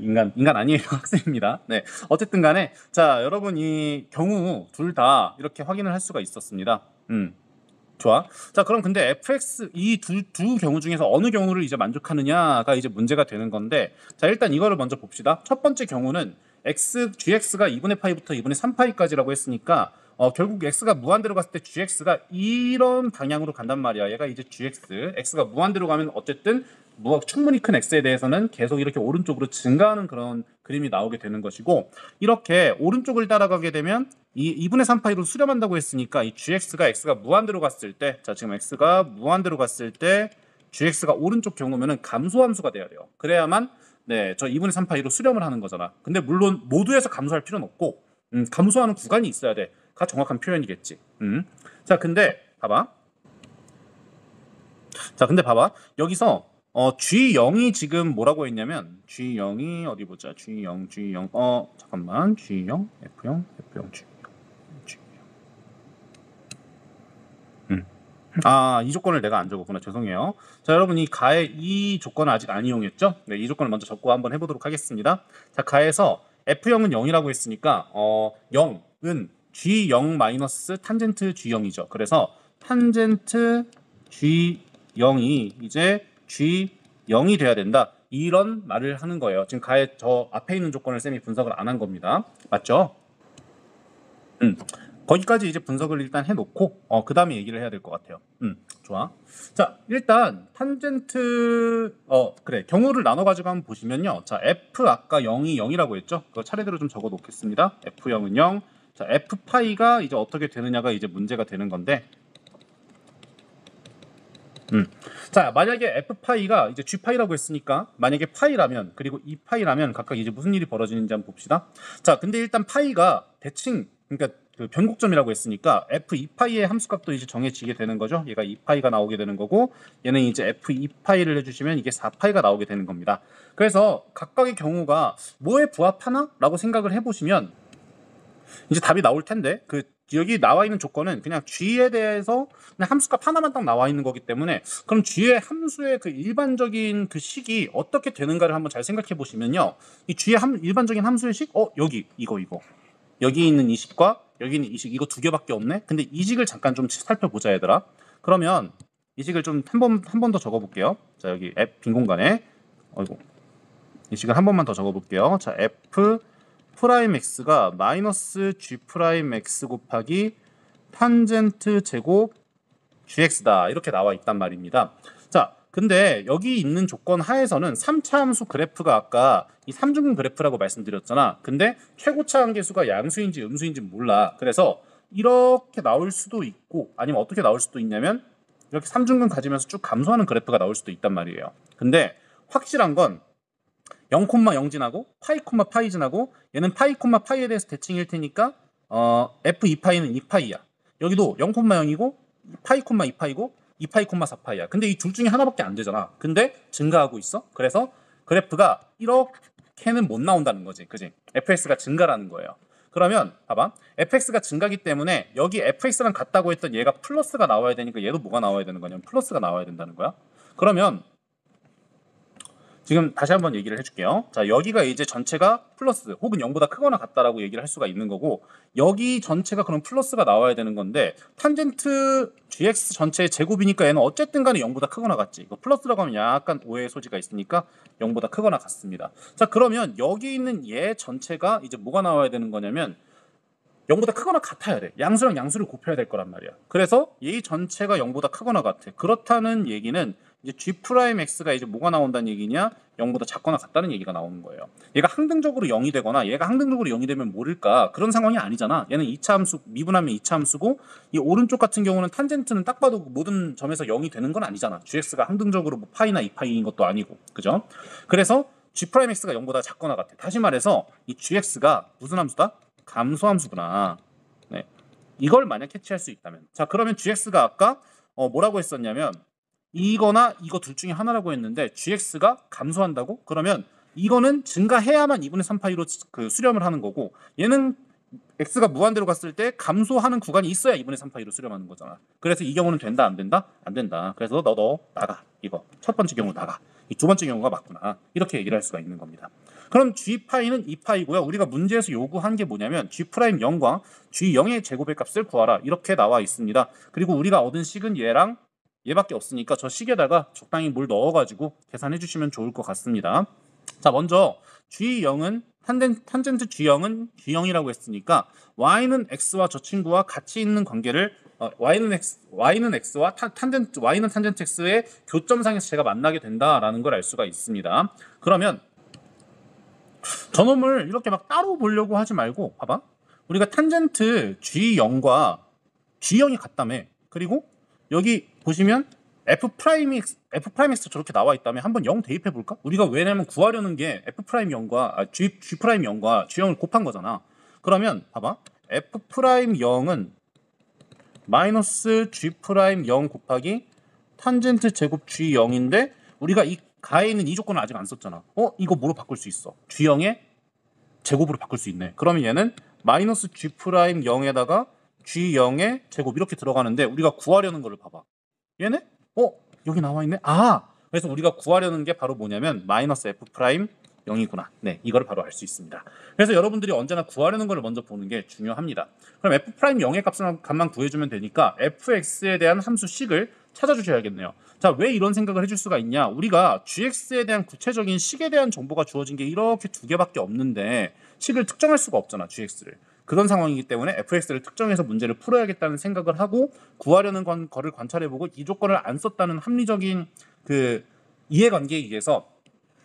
A: 인간 아니에요. 학생입니다. 네. 어쨌든 간에 자, 여러분 이 경우 둘 다 이렇게 확인을 할 수가 있었습니다. 좋아. 자, 그럼 근데 fx 이 두 경우 중에서 어느 경우를 이제 만족하느냐가 이제 문제가 되는 건데 자, 일단 이거를 먼저 봅시다. 첫 번째 경우는 gx가 2분의 파이부터 2분의 3파이까지라고 했으니까 결국 x가 무한대로 갔을 때 gx가 이런 방향으로 간단 말이야. 얘가 이제 x가 무한대로 가면 어쨌든 충분히 큰 x에 대해서는 계속 이렇게 오른쪽으로 증가하는 그런 그림이 나오게 되는 것이고 이렇게 오른쪽을 따라가게 되면 이 2분의 3파이로 수렴한다고 했으니까 이 x가 무한대로 갔을 때 자, 지금 x가 무한대로 갔을 때 gx가 오른쪽 경우면은 감소함수가 돼야 돼요. 그래야만 저 2분의 3파이로 수렴을 하는 거잖아. 근데 물론 모두에서 감소할 필요는 없고 감소하는 구간이 있어야 돼가 정확한 표현이겠지. 자, 근데 봐봐. 여기서 G0이 지금 뭐라고 했냐면 G0이 어디 보자. G0 잠깐만. G0 F0 G0 이 조건을 내가 안 적었구나. 죄송해요. 자, 여러분 이 조건을 아직 안 이용했죠? 네, 이 조건을 먼저 적고 한번 해보도록 하겠습니다. 자, 가에서 F0은 0이라고 했으니까 0은 G0 마이너스 탄젠트 G0이죠. 그래서 탄젠트 G0이 이제 G0이 돼야 된다. 이런 말을 하는 거예요. 지금 가에 저 앞에 있는 조건을 쌤이 분석을 안 한 겁니다. 맞죠? 거기까지 이제 분석을 일단 해놓고 그 다음에 얘기를 해야 될 것 같아요. 좋아. 자, 일단 탄젠트 그래 경우를 나눠가지고 한번 보시면요. 자, F 아까 0이 0이라고 했죠? 그거 차례대로 좀 적어 놓겠습니다. F0은 0. 자, F파이가 이제 어떻게 되느냐가 이제 문제가 되는 건데. 자, 만약에 F파이가 이제 G파이라고 했으니까 만약에 파이라면 그리고 E파이라면 각각 이제 무슨 일이 벌어지는지 한번 봅시다. 자, 근데 일단 파이가 대칭 그러니까 그 변곡점이라고 했으니까 F2파이의 함수값도 이제 정해지게 되는 거죠. 얘가 2파이가 나오게 되는 거고 얘는 이제 F2파이를 해주시면 이게 4파이가 나오게 되는 겁니다. 그래서 각각의 경우가 뭐에 부합하나? 라고 생각을 해보시면 이제 답이 나올 텐데 그 여기 나와 있는 조건은 그냥 G에 대해서 그냥 함수값 하나만 딱 나와 있는 거기 때문에 그럼 G의 함수의 그 일반적인 그 식이 어떻게 되는가를 한번 잘 생각해 보시면요. 이 G의 일반적인 함수의 식 여기 이거 여기 있는 이 식과 여기 있는 이 식 이거 두 개밖에 없네. 근데 이 식을 잠깐 좀 살펴보자 얘들아. 그러면 이 식을 좀 한 번 더 적어볼게요. 자 여기 F 빈 공간에 이 식을 한 번만 더 적어볼게요. 자 F 프라임 x가 마이너스 g 프라임 x 곱하기 탄젠트 제곱 gx다 이렇게 나와 있단 말입니다. 자 근데 여기 있는 조건 하에서는 3차 함수 그래프가 아까 이 삼중근 그래프라고 말씀드렸잖아. 근데 최고차 한계수가 양수인지 음수인지 몰라. 그래서 이렇게 나올 수도 있고 아니면 어떻게 나올 수도 있냐면 이렇게 삼중근 가지면서 쭉 감소하는 그래프가 나올 수도 있단 말이에요. 근데 확실한 건 0,0 지나고 파이, 파이 지나고 얘는 파이, 파이에 대해서 대칭일 테니까 F2파이는 2파이야. 여기도 0,0이고 파이, 2파이고 2파이, 4파이야. 근데 이 둘 중에 하나밖에 안 되잖아. 근데 증가하고 있어. 그래서 그래프가 이렇게는 못 나온다는 거지. 그지? fx가 증가라는 거예요. 그러면 봐봐. fx가 증가기 때문에 여기 fx랑 같다고 했던 얘가 플러스가 나와야 되니까 얘도 뭐가 나와야 되는 거냐면 플러스가 나와야 된다는 거야. 그러면 지금 다시 한번 얘기를 해줄게요. 자 여기가 이제 전체가 플러스 혹은 0보다 크거나 같다라고 얘기를 할 수가 있는 거고 여기 전체가 그럼 플러스가 나와야 되는 건데 탄젠트 gx 전체의 제곱이니까 얘는 어쨌든 간에 0보다 크거나 같지. 이거 플러스라고 하면 약간 오해의 소지가 있으니까 0보다 크거나 같습니다. 자 그러면 여기 있는 얘 전체가 이제 뭐가 나와야 되는 거냐면 0보다 크거나 같아야 돼. 양수랑 양수를 곱해야 될 거란 말이야. 그래서 얘 전체가 0보다 크거나 같아. 그렇다는 얘기는 이제 G'X가 이제 뭐가 나온다는 얘기냐? 0보다 작거나 같다는 얘기가 나오는 거예요. 얘가 항등적으로 0이 되거나 얘가 항등적으로 0이 되면 모를까? 그런 상황이 아니잖아. 얘는 2차 함수, 미분하면 2차 함수고 이 오른쪽 같은 경우는 탄젠트는 딱 봐도 모든 점에서 0이 되는 건 아니잖아. Gx가 항등적으로 뭐 파이나 2파이인 것도 아니고. 그죠? 그래서 G'X가 0보다 작거나 같아. 다시 말해서 이 Gx가 무슨 함수다? 감소함수구나. 네. 이걸 만약 캐치할 수 있다면 자 그러면 gx가 아까 뭐라고 했었냐면 이거나 이거 둘 중에 하나라고 했는데 gx가 감소한다고? 그러면 이거는 증가해야만 2분의 3파이로 그 수렴을 하는 거고 얘는 x가 무한대로 갔을 때 감소하는 구간이 있어야 2분의 3파이로 수렴하는 거잖아. 그래서 이 경우는 된다 안 된다? 안 된다. 그래서 너 나가. 이거 첫 번째 경우 나가. 이 두 번째 경우가 맞구나. 이렇게 얘기를 할 수가 있는 겁니다. 그럼 G파이는 2파이고요. 우리가 문제에서 요구한 게 뭐냐면 G'0과 G0의 제곱의 값을 구하라. 이렇게 나와 있습니다. 그리고 우리가 얻은 식은 얘랑 얘밖에 없으니까 저 식에다가 적당히 뭘 넣어가지고 계산해 주시면 좋을 것 같습니다. 자 먼저 G0은 탄젠트 G0은 G0이라고 했으니까 Y는 X와 저 친구와 같이 있는 관계를 Y는 X와 Y는 탄젠트 X의 교점상에서 제가 만나게 된다라는 걸 알 수가 있습니다. 그러면 저놈을 이렇게 막 따로 보려고 하지 말고 봐봐. 우리가 탄젠트 G0과 G0이 같다며. 그리고 여기 보시면 F'X 저렇게 나와 있다며 한번 0 대입해 볼까? 우리가 왜냐면 구하려는 게 F'X0과 G'0과 곱한 거잖아. 그러면 봐봐. F'X0은 마이너스 G'0 곱하기 탄젠트 제곱 G0인데 우리가 이 가에 있는 이 조건을 아직 안 썼잖아. 이거 뭐로 바꿀 수 있어? G0의 제곱으로 바꿀 수 있네. 그러면 얘는 마이너스 G'0에다가 G0의 제곱 이렇게 들어가는데 우리가 구하려는 거를 봐봐. 얘네? 여기 나와 있네. 그래서 우리가 구하려는 게 바로 뭐냐면 마이너스 F' 0이구나. 네, 이거를 바로 알 수 있습니다. 그래서 여러분들이 언제나 구하려는 걸 먼저 보는 게 중요합니다. 그럼 f 프라임 0의 값만 구해주면 되니까 fx에 대한 함수 식을 찾아주셔야겠네요. 자, 왜 이런 생각을 해줄 수가 있냐? 우리가 gx에 대한 구체적인 식에 대한 정보가 주어진 게 이렇게 두 개밖에 없는데 식을 특정할 수가 없잖아, gx를. 그런 상황이기 때문에 fx를 특정해서 문제를 풀어야겠다는 생각을 하고 구하려는 거를 관찰해보고 이 조건을 안 썼다는 합리적인 그 이해관계에 의해서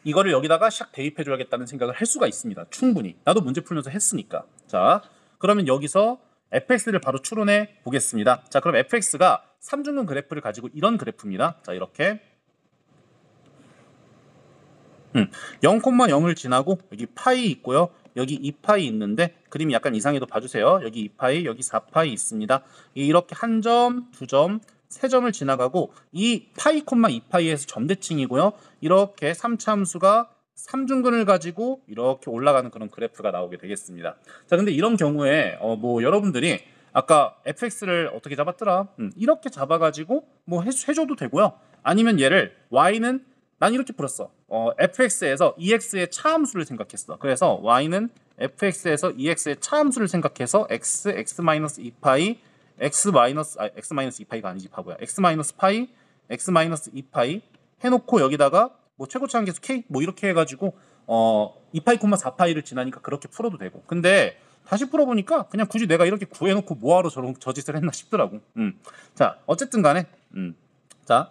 A: 이거를 여기다가 샥 대입해줘야겠다는 생각을 할 수가 있습니다. 충분히. 나도 문제 풀면서 했으니까. 자, 그러면 여기서 fx를 바로 추론해 보겠습니다. 자, 그럼 fx가 삼중근 그래프를 가지고 이런 그래프입니다. 자, 이렇게 0,0을 지나고 여기 파이 있고요. 여기 2파이 있는데 그림이 약간 이상해도 봐주세요. 여기 2파이, 여기 4파이 있습니다. 이렇게 한 점, 두 점, 세 점을 지나가고 이 파이, 2파이에서 점대칭이고요. 이렇게 3차 함수가 삼중근을 가지고 이렇게 올라가는 그런 그래프가 나오게 되겠습니다. 자, 근데 이런 경우에 뭐 여러분들이 아까 fx를 어떻게 잡았더라? 이렇게 잡아가지고 뭐 해줘도 되고요. 아니면 얘를 y는 난 이렇게 풀었어. fx에서 ex의 차함수를 생각했어. 그래서 y는 fx에서 ex의 차함수를 생각해서 x-2파이 x-2파이가 아니지 바보야. x-파이 x-2파이 해놓고 여기다가 뭐 최고차항 계수 k 뭐 이렇게 해가지고 2파이, 4파이를 지나니까 그렇게 풀어도 되고. 근데 다시 풀어보니까 그냥 굳이 내가 이렇게 구해놓고 뭐하러 저 짓을 했나 싶더라고. 자, 어쨌든 간에 저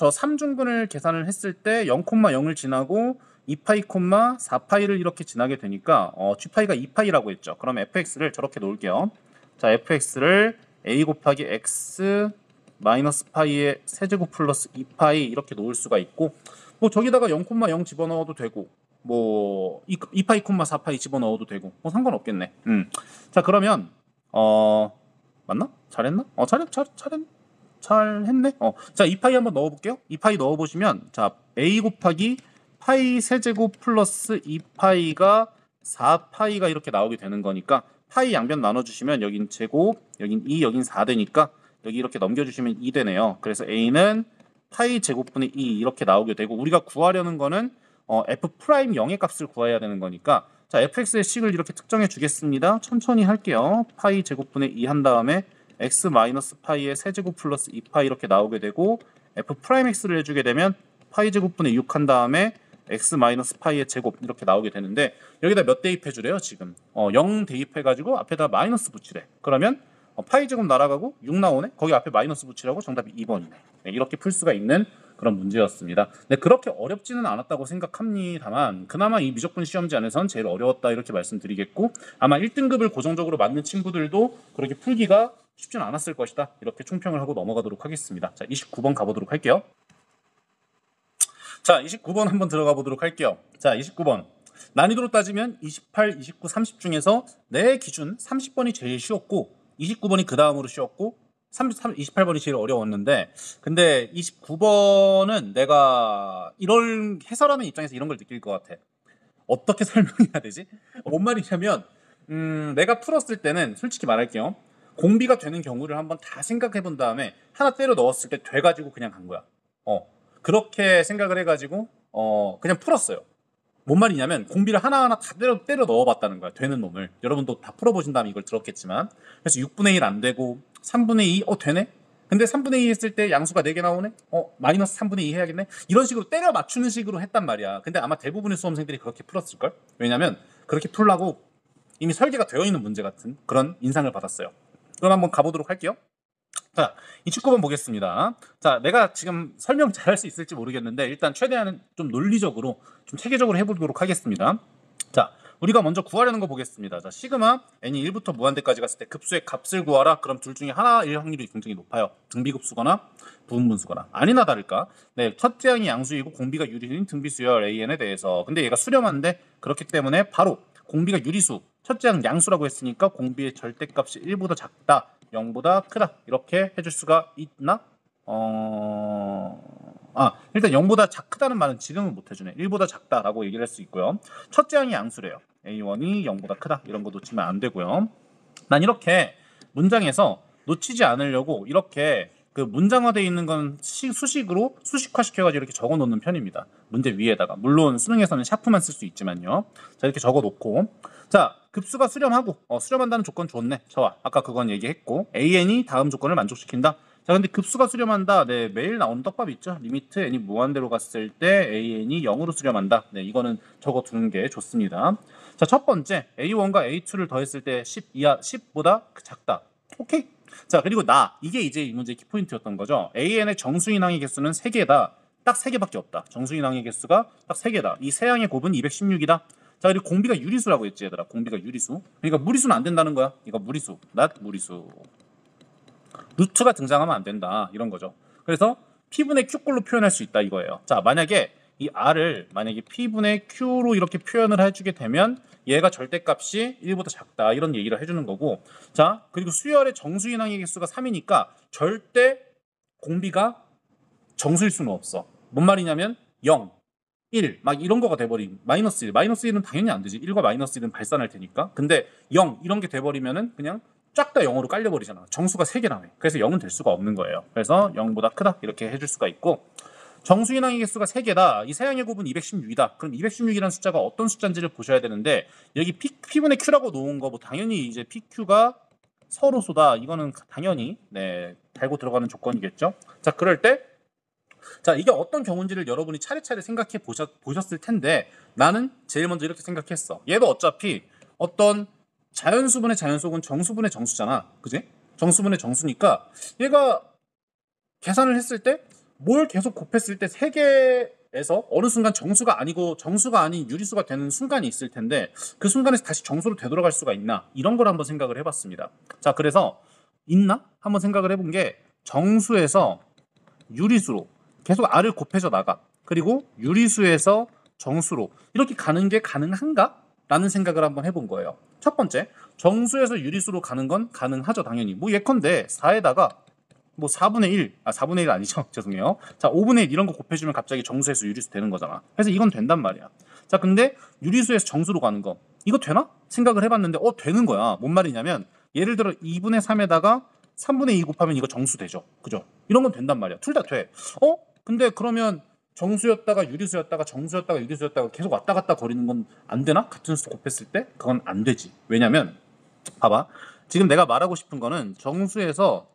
A: 3중근을 계산을 했을 때 0,0을 지나고 2파이, 4파이를 이렇게 지나게 되니까 g파이가 2파이라고 했죠. 그럼 fx를 저렇게 놓을게요. 자, fx를 a 곱하기 x 마이너스 파이의 세제곱 플러스 2파이 이렇게 놓을 수가 있고 뭐 저기다가 0,0 집어넣어도 되고 뭐 2파이, 4파이 집어넣어도 되고 뭐 상관없겠네. 자, 그러면 맞나? 잘했나? 잘했네. 자, 2파이 한번 넣어볼게요. 2파이 넣어보시면 자, a 곱하기 파이 세제곱 플러스 2파이가 4파이가 이렇게 나오게 되는 거니까 파이 양변 나눠주시면 여긴 제곱, 여긴 2, 여긴 4 되니까 여기 이렇게 넘겨주시면 2 되네요. 그래서 a는 파이 제곱분의 2 이렇게 나오게 되고 우리가 구하려는 거는 f 프라임 0의 값을 구해야 되는 거니까 자, fx의 식을 이렇게 특정해 주겠습니다. 천천히 할게요. 파이 제곱분의 2 한 다음에 x 마이너스 파이의 세제곱 플러스 2파이 이렇게 나오게 되고 f 프라임 x를 해주게 되면 파이 제곱분의 6 한 다음에 x 마이너스 파이의 제곱 이렇게 나오게 되는데 여기다 몇 대입해 주래요 지금 0 대입해 가지고 앞에다 마이너스 붙이래. 그러면 파이 제곱 날아가고 6 나오네. 거기 앞에 마이너스 붙이라고 정답이 2번이네. 네, 이렇게 풀 수가 있는 그런 문제였습니다. 네, 그렇게 어렵지는 않았다고 생각합니다만 그나마 이 미적분 시험지 안에선 제일 어려웠다 이렇게 말씀드리겠고 아마 1등급을 고정적으로 맞는 친구들도 그렇게 풀기가 쉽지는 않았을 것이다. 이렇게 총평을 하고 넘어가도록 하겠습니다. 자, 29번 가보도록 할게요. 자, 29번 한번 들어가 보도록 할게요. 자, 29번 난이도로 따지면 28, 29, 30 중에서 내 기준 30번이 제일 쉬웠고 29번이 그 다음으로 쉬웠고 28번이 제일 어려웠는데 근데 29번은 내가 이런 해설하는 입장에서 이런 걸 느낄 것 같아. 어떻게 설명해야 되지? 뭔 말이냐면 내가 풀었을 때는 솔직히 말할게요. 공비가 되는 경우를 한번 다 생각해 본 다음에 하나 때려 넣었을 때 돼가지고 그냥 간 거야. 그렇게 생각을 해가지고 그냥 풀었어요. 뭔 말이냐면 공비를 하나하나 다 때려 넣어봤다는 거야. 되는 놈을. 여러분도 다 풀어보신 다음에 이걸 들었겠지만 그래서 6분의 1 안 되고 3분의 2 되네? 근데 3분의 2 했을 때 양수가 4개 나오네? 마이너스 3분의 2 해야겠네? 이런 식으로 때려 맞추는 식으로 했단 말이야. 근데 아마 대부분의 수험생들이 그렇게 풀었을걸? 왜냐면 그렇게 풀라고 이미 설계가 되어 있는 문제 같은 그런 인상을 받았어요. 그럼 한번 가보도록 할게요. 자, 29번 보겠습니다. 자, 내가 지금 설명 잘할 수 있을지 모르겠는데 일단 최대한 좀 논리적으로 좀 체계적으로 해보도록 하겠습니다. 자, 우리가 먼저 구하려는 거 보겠습니다. 자, 시그마 n이 1부터 무한대까지 갔을 때 급수의 값을 구하라. 그럼 둘 중에 하나일 확률이 굉장히 높아요. 등비급수거나 부분분수거나. 아니나 다를까? 네, 첫째 항이 양수이고 공비가 유리수인 등비수열 an에 대해서. 근데 얘가 수렴한데 그렇기 때문에 바로 공비가 유리수, 첫째 항 양수라고 했으니까 공비의 절대값이 1보다 작다. 0보다 크다 이렇게 해줄 수가 있나? 일단 0보다 크다는 말은 지금은 못 해주네. 1보다 작다라고 얘기를 할 수 있고요. 첫째 항이 양수래요. A1이 0보다 크다 이런 거 놓치면 안 되고요. 난 이렇게 문장에서 놓치지 않으려고 이렇게 그 문장화되어 있는 건 수식으로 수식화시켜가지고 이렇게 적어 놓는 편입니다. 문제 위에다가. 물론 수능에서는 샤프만 쓸 수 있지만요. 자, 이렇게 적어 놓고. 자, 급수가 수렴하고, 수렴한다는 조건 좋네. 좋아. 아까 그건 얘기했고. AN이 다음 조건을 만족시킨다. 자, 근데 급수가 수렴한다. 네, 매일 나오는 떡밥 있죠. 리미트 n이 무한대로 갔을 때 AN이 0으로 수렴한다. 네, 이거는 적어 두는 게 좋습니다. 자, 첫 번째. A1과 A2를 더했을 때 10 이하, 10보다 작다. 오케이. 자, 그리고 이게 이제 이 문제의 키포인트였던 거죠. AN의 정수인항의 개수는 3개다. 딱 3개밖에 없다. 정수인항의 개수가 딱 3개다. 이 세 항의 곱은 216이다. 자, 그리고 공비가 유리수라고 했지, 얘들아. 공비가 유리수. 그러니까 무리수는 안 된다는 거야. 이거 무리수. not 무리수. 루트가 등장하면 안 된다. 이런 거죠. 그래서 P분의 Q꼴로 표현할 수 있다 이거예요. 자, 만약에 이 R을 만약에 P분의 Q로 이렇게 표현을 해주게 되면 얘가 절대값이 1보다 작다 이런 얘기를 해주는 거고, 자, 그리고 수열의 정수인항의 개수가 3이니까 절대 공비가 정수일 수는 없어. 뭔 말이냐면 0, 1, 막 이런 거가 돼버린 마이너스 1, 마이너스 1은 당연히 안 되지. 1과 마이너스 1은 발산할 테니까. 근데 0 이런 게 돼버리면은 그냥 쫙 다 0으로 깔려버리잖아. 정수가 3개라며. 그래서 0은 될 수가 없는 거예요. 그래서 0보다 크다 이렇게 해줄 수가 있고, 정수인항의 개수가 3개다. 이 세 항의 곱은 216이다. 그럼 216이라는 숫자가 어떤 숫자인지를 보셔야 되는데, 여기 P분의 Q라고 놓은 거 뭐 당연히 이제 PQ가 서로소다. 이거는 당연히 달고 들어가는 조건이겠죠. 자, 그럴 때 자, 이게 어떤 경우인지를 여러분이 차례차례 생각해 보셨을 텐데, 나는 제일 먼저 이렇게 생각했어. 얘도 어차피 어떤 자연수분의 자연수는 정수분의 정수잖아. 그지? 정수분의 정수니까 얘가 계산을 했을 때 뭘 계속 곱했을 때 3개에서 어느 순간 정수가 아니고 정수가 아닌 유리수가 되는 순간이 있을 텐데, 그 순간에서 다시 정수로 되돌아갈 수가 있나? 이런 걸 한번 생각을 해봤습니다. 자, 그래서 있나? 한번 생각을 해본 게, 정수에서 유리수로 계속 R을 곱해져 나가. 그리고 유리수에서 정수로 이렇게 가는 게 가능한가? 라는 생각을 한번 해본 거예요. 첫 번째, 정수에서 유리수로 가는 건 가능하죠, 당연히. 뭐 예컨대 4에다가 뭐 4분의 1, 4분의 1 아니죠. 죄송해요. 자, 5분의 1 이런 거 곱해주면 갑자기 정수에서 유리수 되는 거잖아. 그래서 이건 된단 말이야. 자, 근데 유리수에서 정수로 가는 거, 이거 되나? 생각을 해봤는데, 되는 거야. 뭔 말이냐면, 예를 들어 2분의 3에다가 3분의 2 곱하면 이거 정수 되죠. 그죠? 이런 건 된단 말이야. 둘 다 돼. 근데 그러면 정수였다가 유리수였다가 정수였다가 유리수였다가 계속 왔다 갔다 거리는 건 안 되나? 같은 수 곱했을 때? 그건 안 되지. 왜냐면, 봐봐. 지금 내가 말하고 싶은 거는 정수에서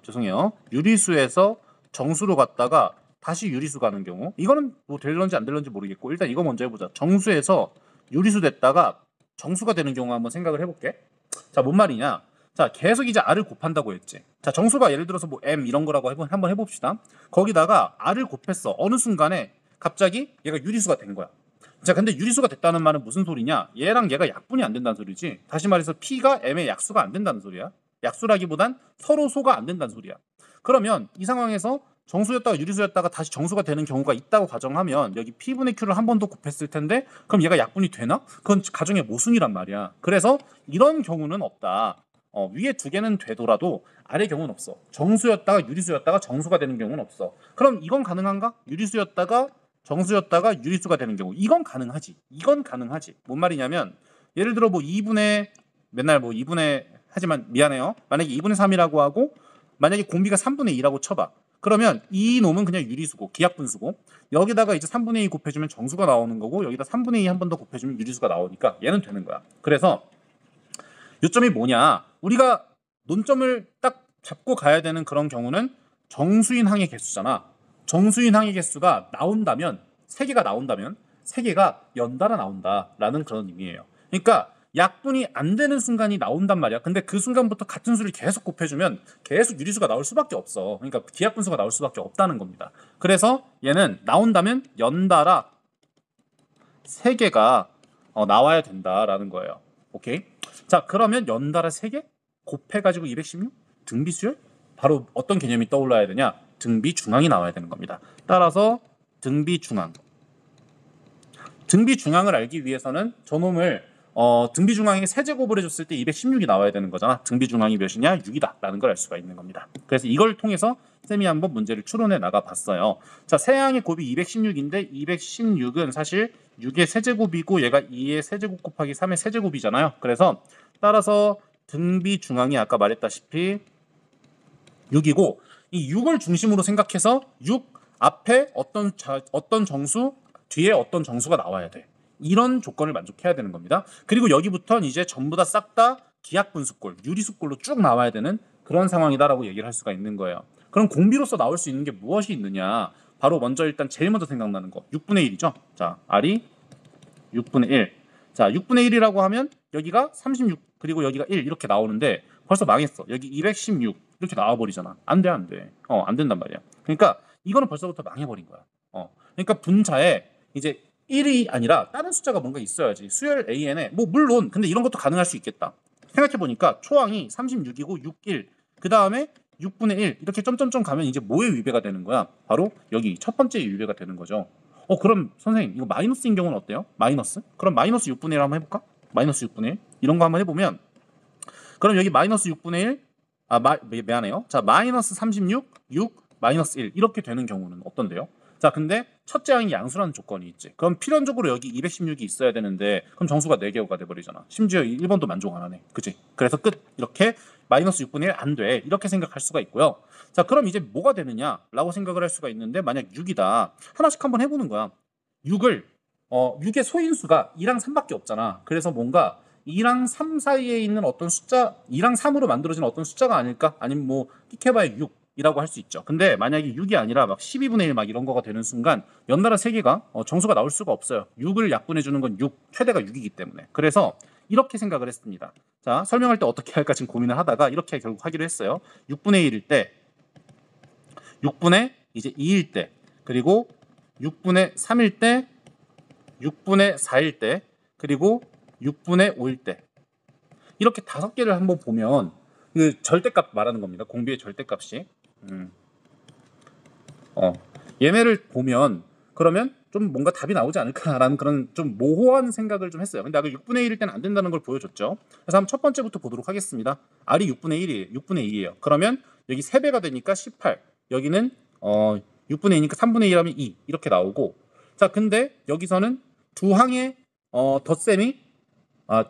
A: 죄송해요. 유리수에서 정수로 갔다가 다시 유리수 가는 경우, 이거는 뭐 될런지 안 될런지 모르겠고, 일단 이거 먼저 해보자. 정수에서 유리수 됐다가 정수가 되는 경우 한번 생각을 해볼게. 자, 뭔 말이냐? 자, 계속 이제 R을 곱한다고 했지. 자, 정수가 예를 들어서 뭐 M 이런 거라고 한번 해봅시다. 거기다가 R을 곱했어. 어느 순간에 갑자기 얘가 유리수가 된 거야. 자, 근데 유리수가 됐다는 말은 무슨 소리냐? 얘랑 얘가 약분이 안 된다는 소리지. 다시 말해서 P가 M의 약수가 안 된다는 소리야. 약수라기보단 서로 소가 안 된다는 소리야. 그러면 이 상황에서 정수였다가 유리수였다가 다시 정수가 되는 경우가 있다고 가정하면, 여기 P분의 Q를 한 번 더 곱했을 텐데, 그럼 얘가 약분이 되나? 그건 가정의 모순이란 말이야. 그래서 이런 경우는 없다. 위에 두 개는 되더라도 아래 경우는 없어. 정수였다가 유리수였다가 정수가 되는 경우는 없어. 그럼 이건 가능한가? 유리수였다가 정수였다가 유리수가 되는 경우, 이건 가능하지. 이건 가능하지. 뭔 말이냐면, 예를 들어 뭐 2분의 맨날 뭐 2분의 하지만 미안해요. 만약에 2분의 3이라고 하고, 만약에 공비가 3분의 2라고 쳐봐. 그러면 이 놈은 그냥 유리수고 기하분수고, 여기다가 이제 3분의 2 곱해주면 정수가 나오는 거고, 여기다 3분의 2 한 번 더 곱해주면 유리수가 나오니까 얘는 되는 거야. 그래서 요점이 뭐냐? 우리가 논점을 딱 잡고 가야 되는 그런 경우는 정수인 항의 개수잖아. 정수인 항의 개수가 나온다면, 3개가 나온다면 3개가 연달아 나온다라는 그런 의미예요. 그러니까 약분이 안 되는 순간이 나온단 말이야. 근데 그 순간부터 같은 수를 계속 곱해주면 계속 유리수가 나올 수밖에 없어. 그러니까 기하분수가 나올 수밖에 없다는 겁니다. 그래서 얘는 나온다면 연달아 3개가 나와야 된다라는 거예요. 오케이? 자, 그러면 연달아 3개 곱해가지고 216 등비수열, 바로 어떤 개념이 떠올라야 되냐? 등비중항이 나와야 되는 겁니다. 따라서 등비중항. 등비중항을 알기 위해서는 저놈을 등비중항의 세제곱을 해줬을 때 216이 나와야 되는 거잖아. 등비중항이 몇이냐? 6이다 라는 걸 알 수가 있는 겁니다. 그래서 이걸 통해서 쌤이 한번 문제를 추론해 나가 봤어요. 자, 세항의 곱이 216인데 216은 사실 6의 세제곱이고 얘가 2의 세제곱 곱하기 3의 세제곱이잖아요. 그래서 따라서 등비중항이 아까 말했다시피 6이고, 이 6을 중심으로 생각해서 6 앞에 어떤 정수, 뒤에 어떤 정수가 나와야 돼. 이런 조건을 만족해야 되는 겁니다. 그리고 여기부터는 이제 전부 다 싹 다 기하분수꼴, 유리수꼴로 쭉 나와야 되는 그런 상황이다라고 얘기를 할 수가 있는 거예요. 그럼 공비로서 나올 수 있는 게 무엇이 있느냐? 바로 먼저 일단 제일 먼저 생각나는 거 6분의 1이죠. 자, R이 6분의 1. 자, 6분의 1이라고 하면 여기가 36 그리고 여기가 1 이렇게 나오는데 벌써 망했어. 여기 216 이렇게 나와버리잖아. 안 돼, 안 돼. 안 된단 말이야. 그러니까 이거는 벌써부터 망해버린 거야. 그러니까 분자에 이제 1이 아니라 다른 숫자가 뭔가 있어야지. 수열 AN에 뭐 물론 근데 이런 것도 가능할 수 있겠다. 생각해보니까 초항이 36이고 6, 1. 그 다음에 6분의 1 이렇게 점점점 가면 이제 뭐의 위배가 되는 거야? 바로 여기 첫 번째 위배가 되는 거죠. 그럼 선생님 이거 마이너스인 경우는 어때요? 마이너스? 그럼 마이너스 6분의 1 한번 해볼까? 마이너스 6분의 1 이런 거 한번 해보면 그럼 여기 마이너스 6분의 1 미안해요. 자, 마이너스 36, 6, 마이너스 1 이렇게 되는 경우는 어떤데요? 자, 근데 첫째 항이 양수라는 조건이 있지. 그럼 필연적으로 여기 216이 있어야 되는데 그럼 정수가 4개가 돼버리잖아. 심지어 1번도 만족 안 하네. 그치? 그래서 끝. 이렇게 마이너스 6분의 1 안 돼. 이렇게 생각할 수가 있고요. 자, 그럼 이제 뭐가 되느냐라고 생각을 할 수가 있는데 만약 6이다. 하나씩 한번 해보는 거야. 6을 6의 소인수가 2랑 3밖에 없잖아. 그래서 뭔가 2랑 3 사이에 있는 어떤 숫자 2랑 3으로 만들어진 어떤 숫자가 아닐까? 아니면 뭐 끽해봐야 6이라고 할 수 있죠. 근데 만약에 6이 아니라 막 12분의 1 막 이런 거가 되는 순간 연달아 3개가 정수가 나올 수가 없어요. 6을 약분해 주는 건 6, 최대가 6이기 때문에. 그래서 이렇게 생각을 했습니다. 자, 설명할 때 어떻게 할까 지금 고민을 하다가 이렇게 결국 하기로 했어요. 6분의 1일 때 6분의 이제 2일 때 그리고 6분의 3일 때 6분의 4일 때 그리고 6분의 5일 때 이렇게 5개를 한번 보면 그 절대값 말하는 겁니다. 공비의 절대값이 얘네를 보면 그러면 좀 뭔가 답이 나오지 않을까라는 그런 좀 모호한 생각을 좀 했어요. 근데 아까 6분의 1일 때는 안 된다는 걸 보여줬죠. 그래서 한번 첫 번째부터 보도록 하겠습니다. R이 6분의 1이에요. 6분의 2예요. 그러면 여기 3배가 되니까 18 여기는 6분의 2니까 3분의 1 하면 2 이렇게 나오고 자 근데 여기서는 두 항의 덧셈이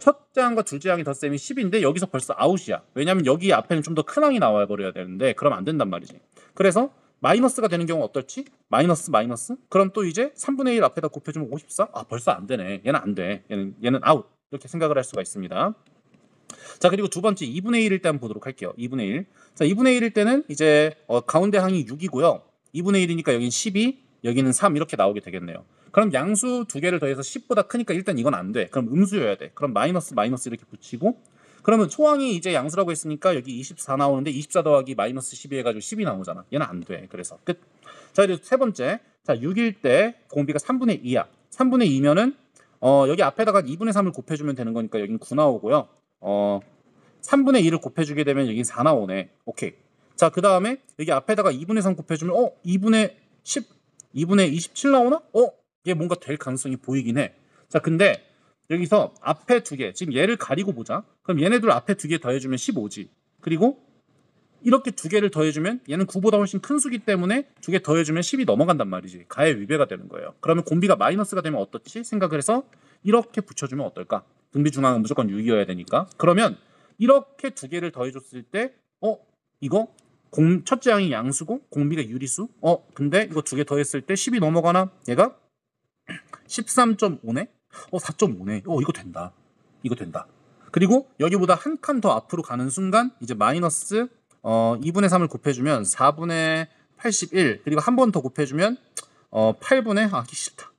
A: 첫째 항과 둘째 항의 덧셈이 10인데 여기서 벌써 아웃이야. 왜냐면 여기 앞에는 좀 더 큰 항이 나와 버려야 되는데 그럼 안 된단 말이지. 그래서 마이너스가 되는 경우 어떨지? 마이너스 마이너스? 그럼 또 이제 3분의 1 앞에다 곱해주면 54? 벌써 안 되네. 얘는 안 돼. 얘는 아웃. 이렇게 생각을 할 수가 있습니다. 자, 그리고 두 번째 2분의 1일 때 한번 보도록 할게요. 2분의 1. 자, 2분의 1일 때는 이제 가운데 항이 6이고요. 2분의 1이니까 여긴 12, 여기는 3 이렇게 나오게 되겠네요. 그럼 양수 두 개를 더해서 10보다 크니까 일단 이건 안 돼. 그럼 음수여야 돼. 그럼 마이너스 마이너스 이렇게 붙이고 그러면 초항이 이제 양수라고 했으니까 여기 24 나오는데 24 더하기 마이너스 12 해가지고 10이 나오잖아. 얘는 안 돼. 그래서 끝. 자, 그리고 세 번째. 자, 6일 때 공비가 3분의 2야. 3분의 2면은 여기 앞에다가 2분의 3을 곱해주면 되는 거니까 여긴 9 나오고요. 3분의 2를 곱해주게 되면 여긴 4 나오네. 오케이. 자, 그 다음에 여기 앞에다가 2분의 3 곱해주면 2분의 10, 2분의 27 나오나? 이게 뭔가 될 가능성이 보이긴 해. 자, 근데 여기서 앞에 두 개, 지금 얘를 가리고 보자. 그럼 얘네들 앞에 두 개 더해주면 15지. 그리고 이렇게 두 개를 더해주면 얘는 9보다 훨씬 큰 수기 때문에 두 개 더해주면 10이 넘어간단 말이지. 가의 위배가 되는 거예요. 그러면 공비가 마이너스가 되면 어떻지? 생각을 해서 이렇게 붙여주면 어떨까? 등비 중앙은 무조건 6이어야 되니까. 그러면 이렇게 두 개를 더해줬을 때 이거 첫째 항이 양수고 공비가 유리수? 근데 이거 두 개 더했을 때 10이 넘어가나? 얘가 13.5네? 4.5네. 이거 된다. 이거 된다. 그리고 여기보다 한 칸 더 앞으로 가는 순간 이제 마이너스 2분의 3을 곱해주면 4분의 81 그리고 한 번 더 곱해주면 8분의 하기 싫다.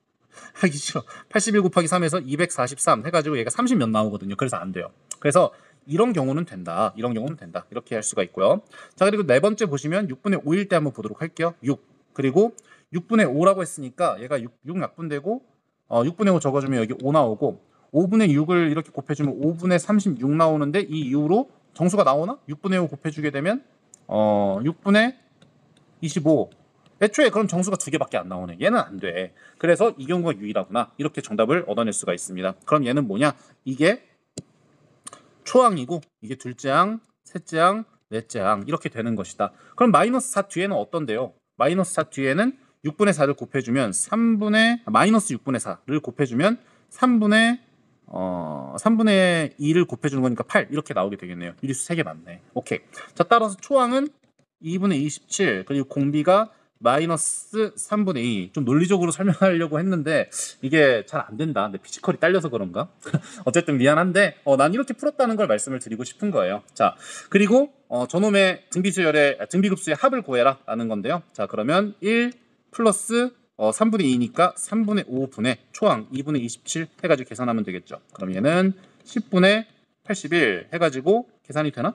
A: 하기 싫어. 81 곱하기 3에서 243 해가지고 얘가 30 몇 나오거든요. 그래서 안 돼요. 그래서 이런 경우는 된다. 이런 경우는 된다. 이렇게 할 수가 있고요. 자, 그리고 네 번째 보시면 6분의 5일 때 한번 보도록 할게요. 6 그리고 6분의 5라고 했으니까 얘가 6 약분되고 6분의 5 적어주면 여기 5 나오고 5분의 6을 이렇게 곱해주면 5분의 36 나오는데 이 이후로 정수가 나오나? 6분의 5 곱해주게 되면 6분의 25 애초에 그럼 정수가 두 개밖에 안 나오네. 얘는 안 돼. 그래서 이 경우가 유일하구나. 이렇게 정답을 얻어낼 수가 있습니다. 그럼 얘는 뭐냐? 이게 초항이고 이게 둘째 항, 셋째 항, 넷째 항 이렇게 되는 것이다. 그럼 마이너스 4 뒤에는 어떤데요? 마이너스 4 뒤에는 6분의 4를 곱해주면 마이너스 6분의 4를 곱해주면 3분의 2를 곱해주는 거니까 8 이렇게 나오게 되겠네요. 유리수 3개 맞네. 오케이. 자, 따라서 초항은 2분의 27 그리고 공비가 마이너스 3분의 2. 좀 논리적으로 설명하려고 했는데 이게 잘 안 된다. 내 피지컬이 딸려서 그런가? 어쨌든 미안한데 난 이렇게 풀었다는 걸 말씀을 드리고 싶은 거예요. 자, 그리고 저놈의 등비급수의 합을 구해라 라는 건데요. 자, 그러면 1 플러스 3분의 2니까 3분의 5분의 초항 2분의 27 해가지고 계산하면 되겠죠. 그럼 얘는 10분의 81 해가지고 계산이 되나?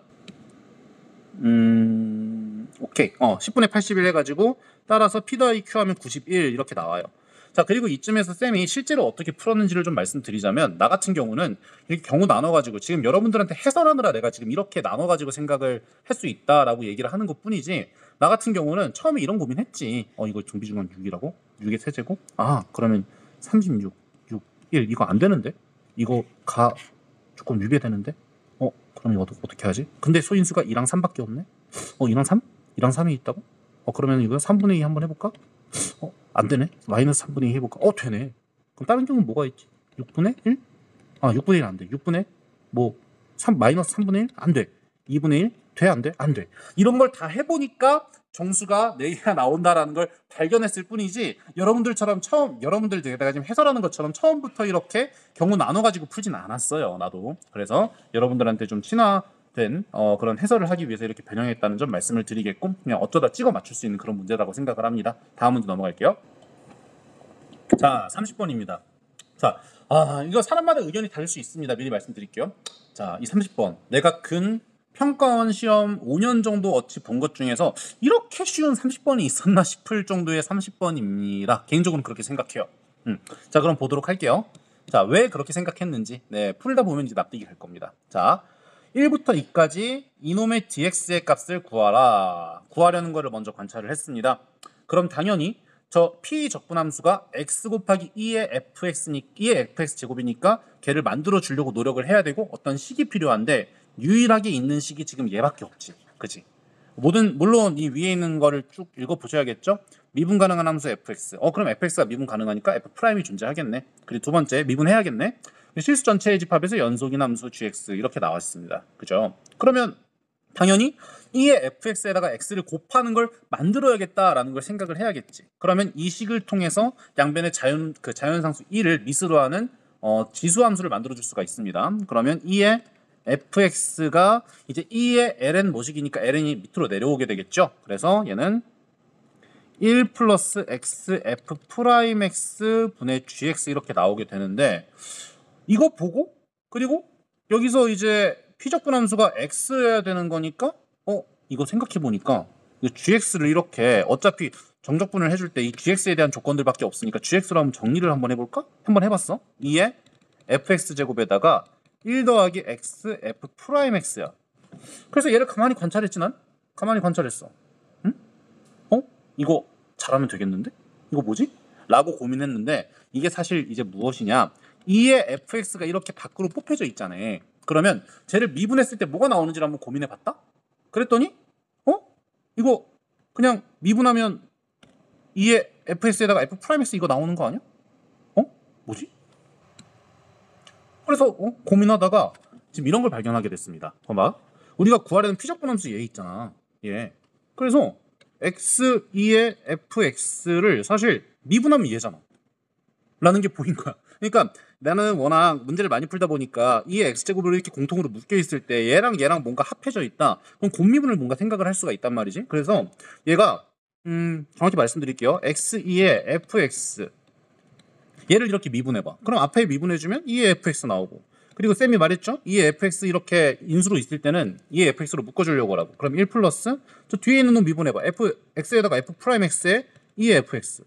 A: 오케이. 10분의 81 해가지고 따라서 P 더하기 Q 하면 91 이렇게 나와요. 자, 그리고 이쯤에서 쌤이 실제로 어떻게 풀었는지를 좀 말씀드리자면 나 같은 경우는 이렇게 경우 나눠가지고 지금 여러분들한테 해설하느라 내가 지금 이렇게 나눠가지고 생각을 할 수 있다라고 얘기를 하는 것 뿐이지 나 같은 경우는 처음에 이런 고민했지. 이거 정비중간 6이라고? 6의 세제곱? 그러면 36, 6, 1 이거 안 되는데? 이거 조금 유배되는데? 그럼 이거 어떻게 하지? 근데 소인수가 2랑 3밖에 없네? 2랑 3? 2랑 3이 있다고? 그러면 이거 3분의 2 한번 해볼까? 안 되네. 마이너스 3분의 2 해볼까? 되네. 그럼 다른 경우는 뭐가 있지? 6분의 1? 6분의 1 안 돼. 6분의 마이너스 3분의 1? 안 돼. 2분의 1? 돼? 안 돼? 안 돼. 이런 걸 다 해보니까 정수가 4개가 나온다라는 걸 발견했을 뿐이지 여러분들 내가 지금 해설하는 것처럼 처음부터 이렇게 경우 나눠가지고 풀진 않았어요. 나도. 그래서 여러분들한테 좀 친화된 그런 해설을 하기 위해서 이렇게 변형했다는 점 말씀을 드리겠고 그냥 어쩌다 찍어 맞출 수 있는 그런 문제라고 생각을 합니다. 다음 문제 넘어갈게요. 자, 30번입니다. 자, 이거 사람마다 의견이 다를 수 있습니다. 미리 말씀드릴게요. 자, 이 30번. 내가 평가원 시험 5년 정도 어찌 본 것 중에서 이렇게 쉬운 30번이 있었나 싶을 정도의 30번입니다. 개인적으로는 그렇게 생각해요. 자, 그럼 보도록 할게요. 자, 왜 그렇게 생각했는지 풀다 보면 이제 납득이 갈 겁니다. 자, 1부터 2까지 이놈의 dx의 값을 구하려는 거를 먼저 관찰을 했습니다. 그럼 당연히 저 p 적분함수가 x 곱하기 2의 fx 제곱이니까 걔를 만들어 주려고 노력을 해야 되고 어떤 식이 필요한데 유일하게 있는 식이 지금 얘밖에 없지. 그지? 물론 이 위에 있는 거를 쭉 읽어보셔야겠죠? 미분 가능한 함수 fx. 그럼 fx가 미분 가능하니까 f'이 존재하겠네. 그리고 두 번째 미분해야겠네. 실수 전체의 집합에서 연속인 함수 gx 이렇게 나왔습니다. 그죠? 그러면 당연히 2의 fx에다가 x를 곱하는 걸 만들어야겠다라는 걸 생각을 해야겠지. 그러면 이 식을 통해서 양변의 자연상수 1을 미스로 하는 지수함수를 만들어줄 수가 있습니다. 그러면 2의 fx가 이제 2의 ln 모식이니까 ln이 밑으로 내려오게 되겠죠. 그래서 얘는 1 플러스 x f 프라임 x 분의 gx 이렇게 나오게 되는데 이거 보고 그리고 여기서 이제 피적분함수가 x여야 되는 거니까 이거 생각해 보니까 gx를 이렇게 어차피 정적분을 해줄 때 이 gx에 대한 조건들밖에 없으니까 gx로 한번 정리를 한번 해볼까? 한번 해봤어. 2의 fx 제곱에다가 1 더하기 x f 프라임 x야. 그래서 얘를 가만히 관찰했지 난? 가만히 관찰했어. 응? 이거 잘하면 되겠는데? 이거 뭐지? 라고 고민했는데 이게 사실 이제 무엇이냐? 2의 fx가 이렇게 밖으로 뽑혀져 있잖아. 그러면 쟤를 미분했을 때 뭐가 나오는지를 한번 고민해봤다? 그랬더니 이거 그냥 미분하면 2의 fx에다가 f 프라임 x 이거 나오는 거 아니야? 뭐지? 그래서 고민하다가 지금 이런 걸 발견하게 됐습니다. 봐봐. 우리가 구하려는 피적분함수 얘 있잖아. 얘. 그래서 x 2의 fx를 사실 미분하면 얘잖아. 라는 게 보인 거야. 그러니까 나는 워낙 문제를 많이 풀다 보니까 이 x제곱으로 이렇게 공통으로 묶여 있을 때 얘랑 뭔가 합해져 있다. 그럼 곱미분을 뭔가 생각을 할 수가 있단 말이지. 그래서 얘가 정확히 말씀드릴게요. x2의 fx 얘를 이렇게 미분해봐. 그럼 앞에 미분해주면 2의 fx 나오고 그리고 쌤이 말했죠? 2의 fx 이렇게 인수로 있을 때는 2의 fx로 묶어주려고 하라고. 그럼 1 플러스 저 뒤에 있는 놈 미분해봐. x에다가 f 프라임 x에 2의 fx.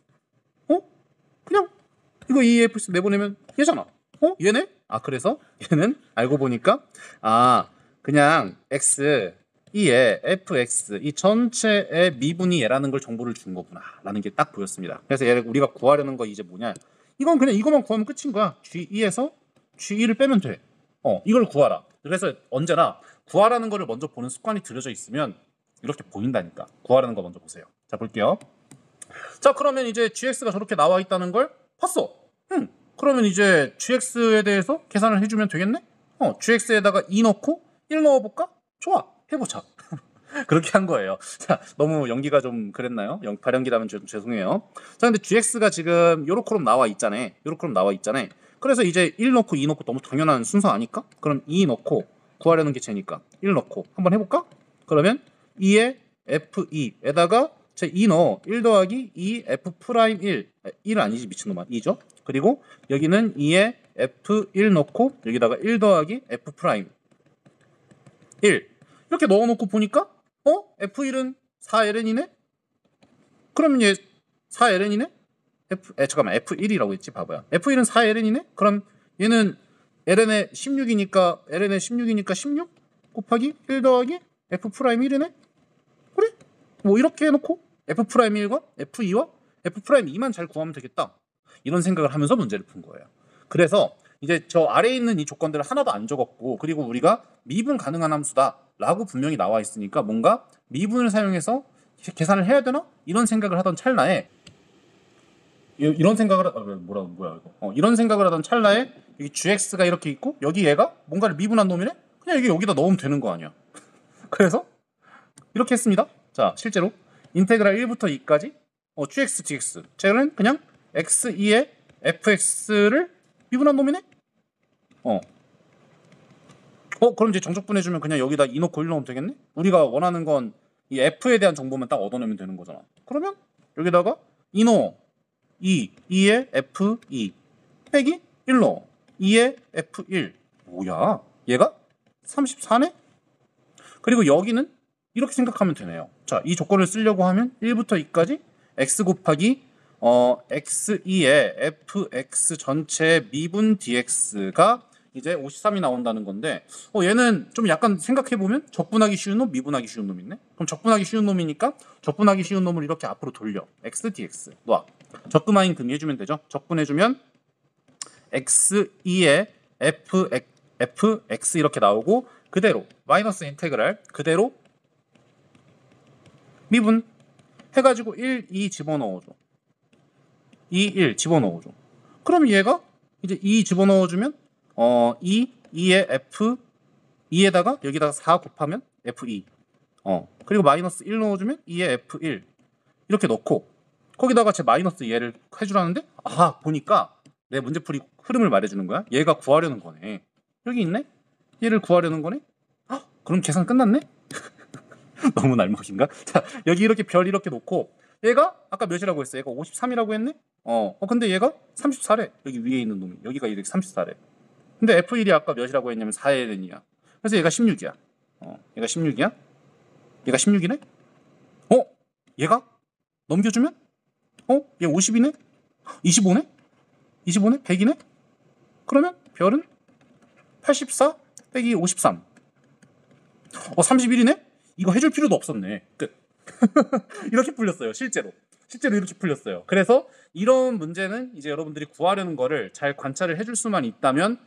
A: 그냥 이거 2의 fx 내보내면 얘잖아. 얘네? 그래서 얘는 알고 보니까 그냥 x 2의 fx 이 전체의 미분이 얘라는 걸 정보를 준 거구나 라는 게 딱 보였습니다. 그래서 얘를 우리가 구하려는 거 이제 뭐냐, 이건 그냥 이것만 구하면 끝인 거야. G2에서 G1을 빼면 돼. 이걸 구하라. 그래서 언제나 구하라는 거를 먼저 보는 습관이 들여져 있으면 이렇게 보인다니까. 구하라는 거 먼저 보세요. 자, 볼게요. 자, 그러면 이제 GX가 저렇게 나와 있다는 걸 봤어. 그러면 이제 GX에 대해서 계산을 해주면 되겠네? GX에다가 2 넣고 1 넣어볼까? 좋아. 해보자. 그렇게 한 거예요. 자, 너무 연기가 좀 그랬나요? 발연기라면 좀 죄송해요. 자, 근데 gx가 지금 요렇게로 나와 있잖아요. 요렇게로 나와 있잖아요. 그래서 이제 1 넣고 2 넣고 너무 당연한 순서 아닐까? 그럼 2 넣고 구하려는 게 쟤니까 1 넣고 한번 해볼까? 그러면 2에 f2에다가 제 2 넣어 1 더하기 2 f 프라임 1 1은 아니지 미친놈아 2죠. 그리고 여기는 2에 f1 넣고 여기다가 1 더하기 f 프라임 1 이렇게 넣어놓고 보니까 f1은 4ln이네? 그럼 얘 4ln이네? 잠깐만 f1이라고 했지 바보야. f1은 4ln이네? 그럼 얘는 ln에 16이니까 16 곱하기 1 더하기 f 프라임 1이네? 그래? 뭐 이렇게 해놓고 f 프라임 1과 f2와 f 프라임 2만 잘 구하면 되겠다. 이런 생각을 하면서 문제를 푼 거예요. 그래서 이제 저 아래에 있는 이 조건들을 하나도 안 적었고 그리고 우리가 미분 가능한 함수다 라고 분명히 나와 있으니까 뭔가 미분을 사용해서 계산을 해야 되나? 이런 생각을 하던 찰나에 이런 생각을 뭐야 이거 이런 생각을 하던 찰나에 여기 gx가 이렇게 있고 여기 얘가 뭔가를 미분한 놈이네? 그냥 이게 여기다 넣으면 되는 거 아니야. 그래서 이렇게 했습니다. 자, 실제로 인테그랄 1부터 2까지 gx, dx 쟤는 그냥 x2에 fx를 미분한 놈이네? 그럼 이제 정적분해주면 그냥 여기다 2 넣고 1 넣으면 되겠네? 우리가 원하는 건 이 f에 대한 정보만 딱 얻어내면 되는 거잖아. 그러면 여기다가 2 넣어 2에 f2 빼기 1 넣어 2에 f1 뭐야? 얘가 34네? 그리고 여기는 이렇게 생각하면 되네요. 자, 이 조건을 쓰려고 하면 1부터 2까지 x 곱하기 x2의 fx 전체 미분 dx가 이제 53이 나온다는 건데 얘는 좀 약간 생각해보면 적분하기 쉬운 놈, 미분하기 쉬운 놈 있네? 그럼 적분하기 쉬운 놈이니까 적분하기 쉬운 놈을 이렇게 앞으로 돌려 x dx 놔. 적금하인 금해주면 되죠. 적분해주면 x2의 fx 이렇게 나오고 그대로 마이너스 인테그랄 그대로 미분 해가지고 1, 2 집어넣어줘. 2, 1 집어넣어줘. 그럼 얘가 이제 2 집어넣어주면 2의 f 2에다가 여기다가 4 곱하면 f2 그리고 마이너스 1 넣어주면 2의 f1 이렇게 넣고 거기다가 제 마이너스 얘를 해주라는데 보니까 내 문제풀이 흐름을 말해주는 거야. 얘가 구하려는 거네. 여기 있네. 얘를 구하려는 거네. 그럼 계산 끝났네. 너무 날먹인가? 자, 여기 이렇게 별 이렇게 놓고 얘가 아까 몇이라고 했어? 얘가 53이라고 했네? 근데 얘가 34래. 여기 위에 있는 놈이. 여기가 이렇게 34래. 근데 F1이 아까 몇이라고 했냐면 4ln이야. 그래서 얘가 16이야. 얘가 16이야? 얘가 16이네? 얘가? 넘겨주면? 얘 50이네? 25네? 25네? 100이네? 그러면 별은 84 빼기 53 31이네? 이거 해줄 필요도 없었네. 끝. 이렇게 풀렸어요. 실제로 이렇게 풀렸어요. 그래서 이런 문제는 이제 여러분들이 구하려는 거를 잘 관찰을 해줄 수만 있다면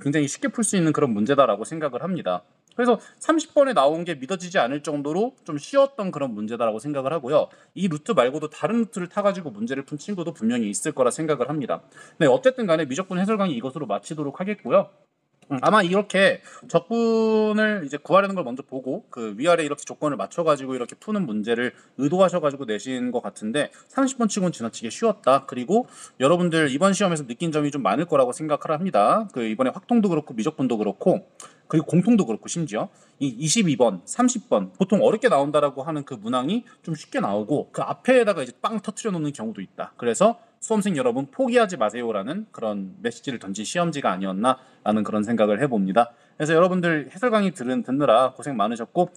A: 굉장히 쉽게 풀 수 있는 그런 문제다라고 생각을 합니다. 그래서 30번에 나온 게 믿어지지 않을 정도로 좀 쉬웠던 그런 문제다라고 생각을 하고요. 이 루트 말고도 다른 루트를 타가지고 문제를 푼 친구도 분명히 있을 거라 생각을 합니다. 어쨌든 간에 미적분 해설 강의 이것으로 마치도록 하겠고요. 아마 이렇게 적분을 이제 구하려는 걸 먼저 보고 그 위아래 이렇게 조건을 맞춰가지고 이렇게 푸는 문제를 의도하셔가지고 내신 것 같은데 30번 치고는 지나치게 쉬웠다. 그리고 여러분들 이번 시험에서 느낀 점이 좀 많을 거라고 생각을 합니다. 그 이번에 확통도 그렇고 미적분도 그렇고 그리고 공통도 그렇고 심지어 이 22번, 30번 보통 어렵게 나온다라고 하는 그 문항이 좀 쉽게 나오고 그 앞에다가 이제 빵 터트려 놓는 경우도 있다. 그래서 수험생 여러분 포기하지 마세요라는 그런 메시지를 던진 시험지가 아니었나라는 그런 생각을 해봅니다. 그래서 여러분들 해설 강의 듣느라 고생 많으셨고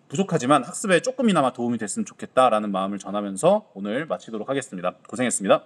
A: 부족하지만 학습에 조금이나마 도움이 됐으면 좋겠다라는 마음을 전하면서 오늘 마치도록 하겠습니다. 고생했습니다.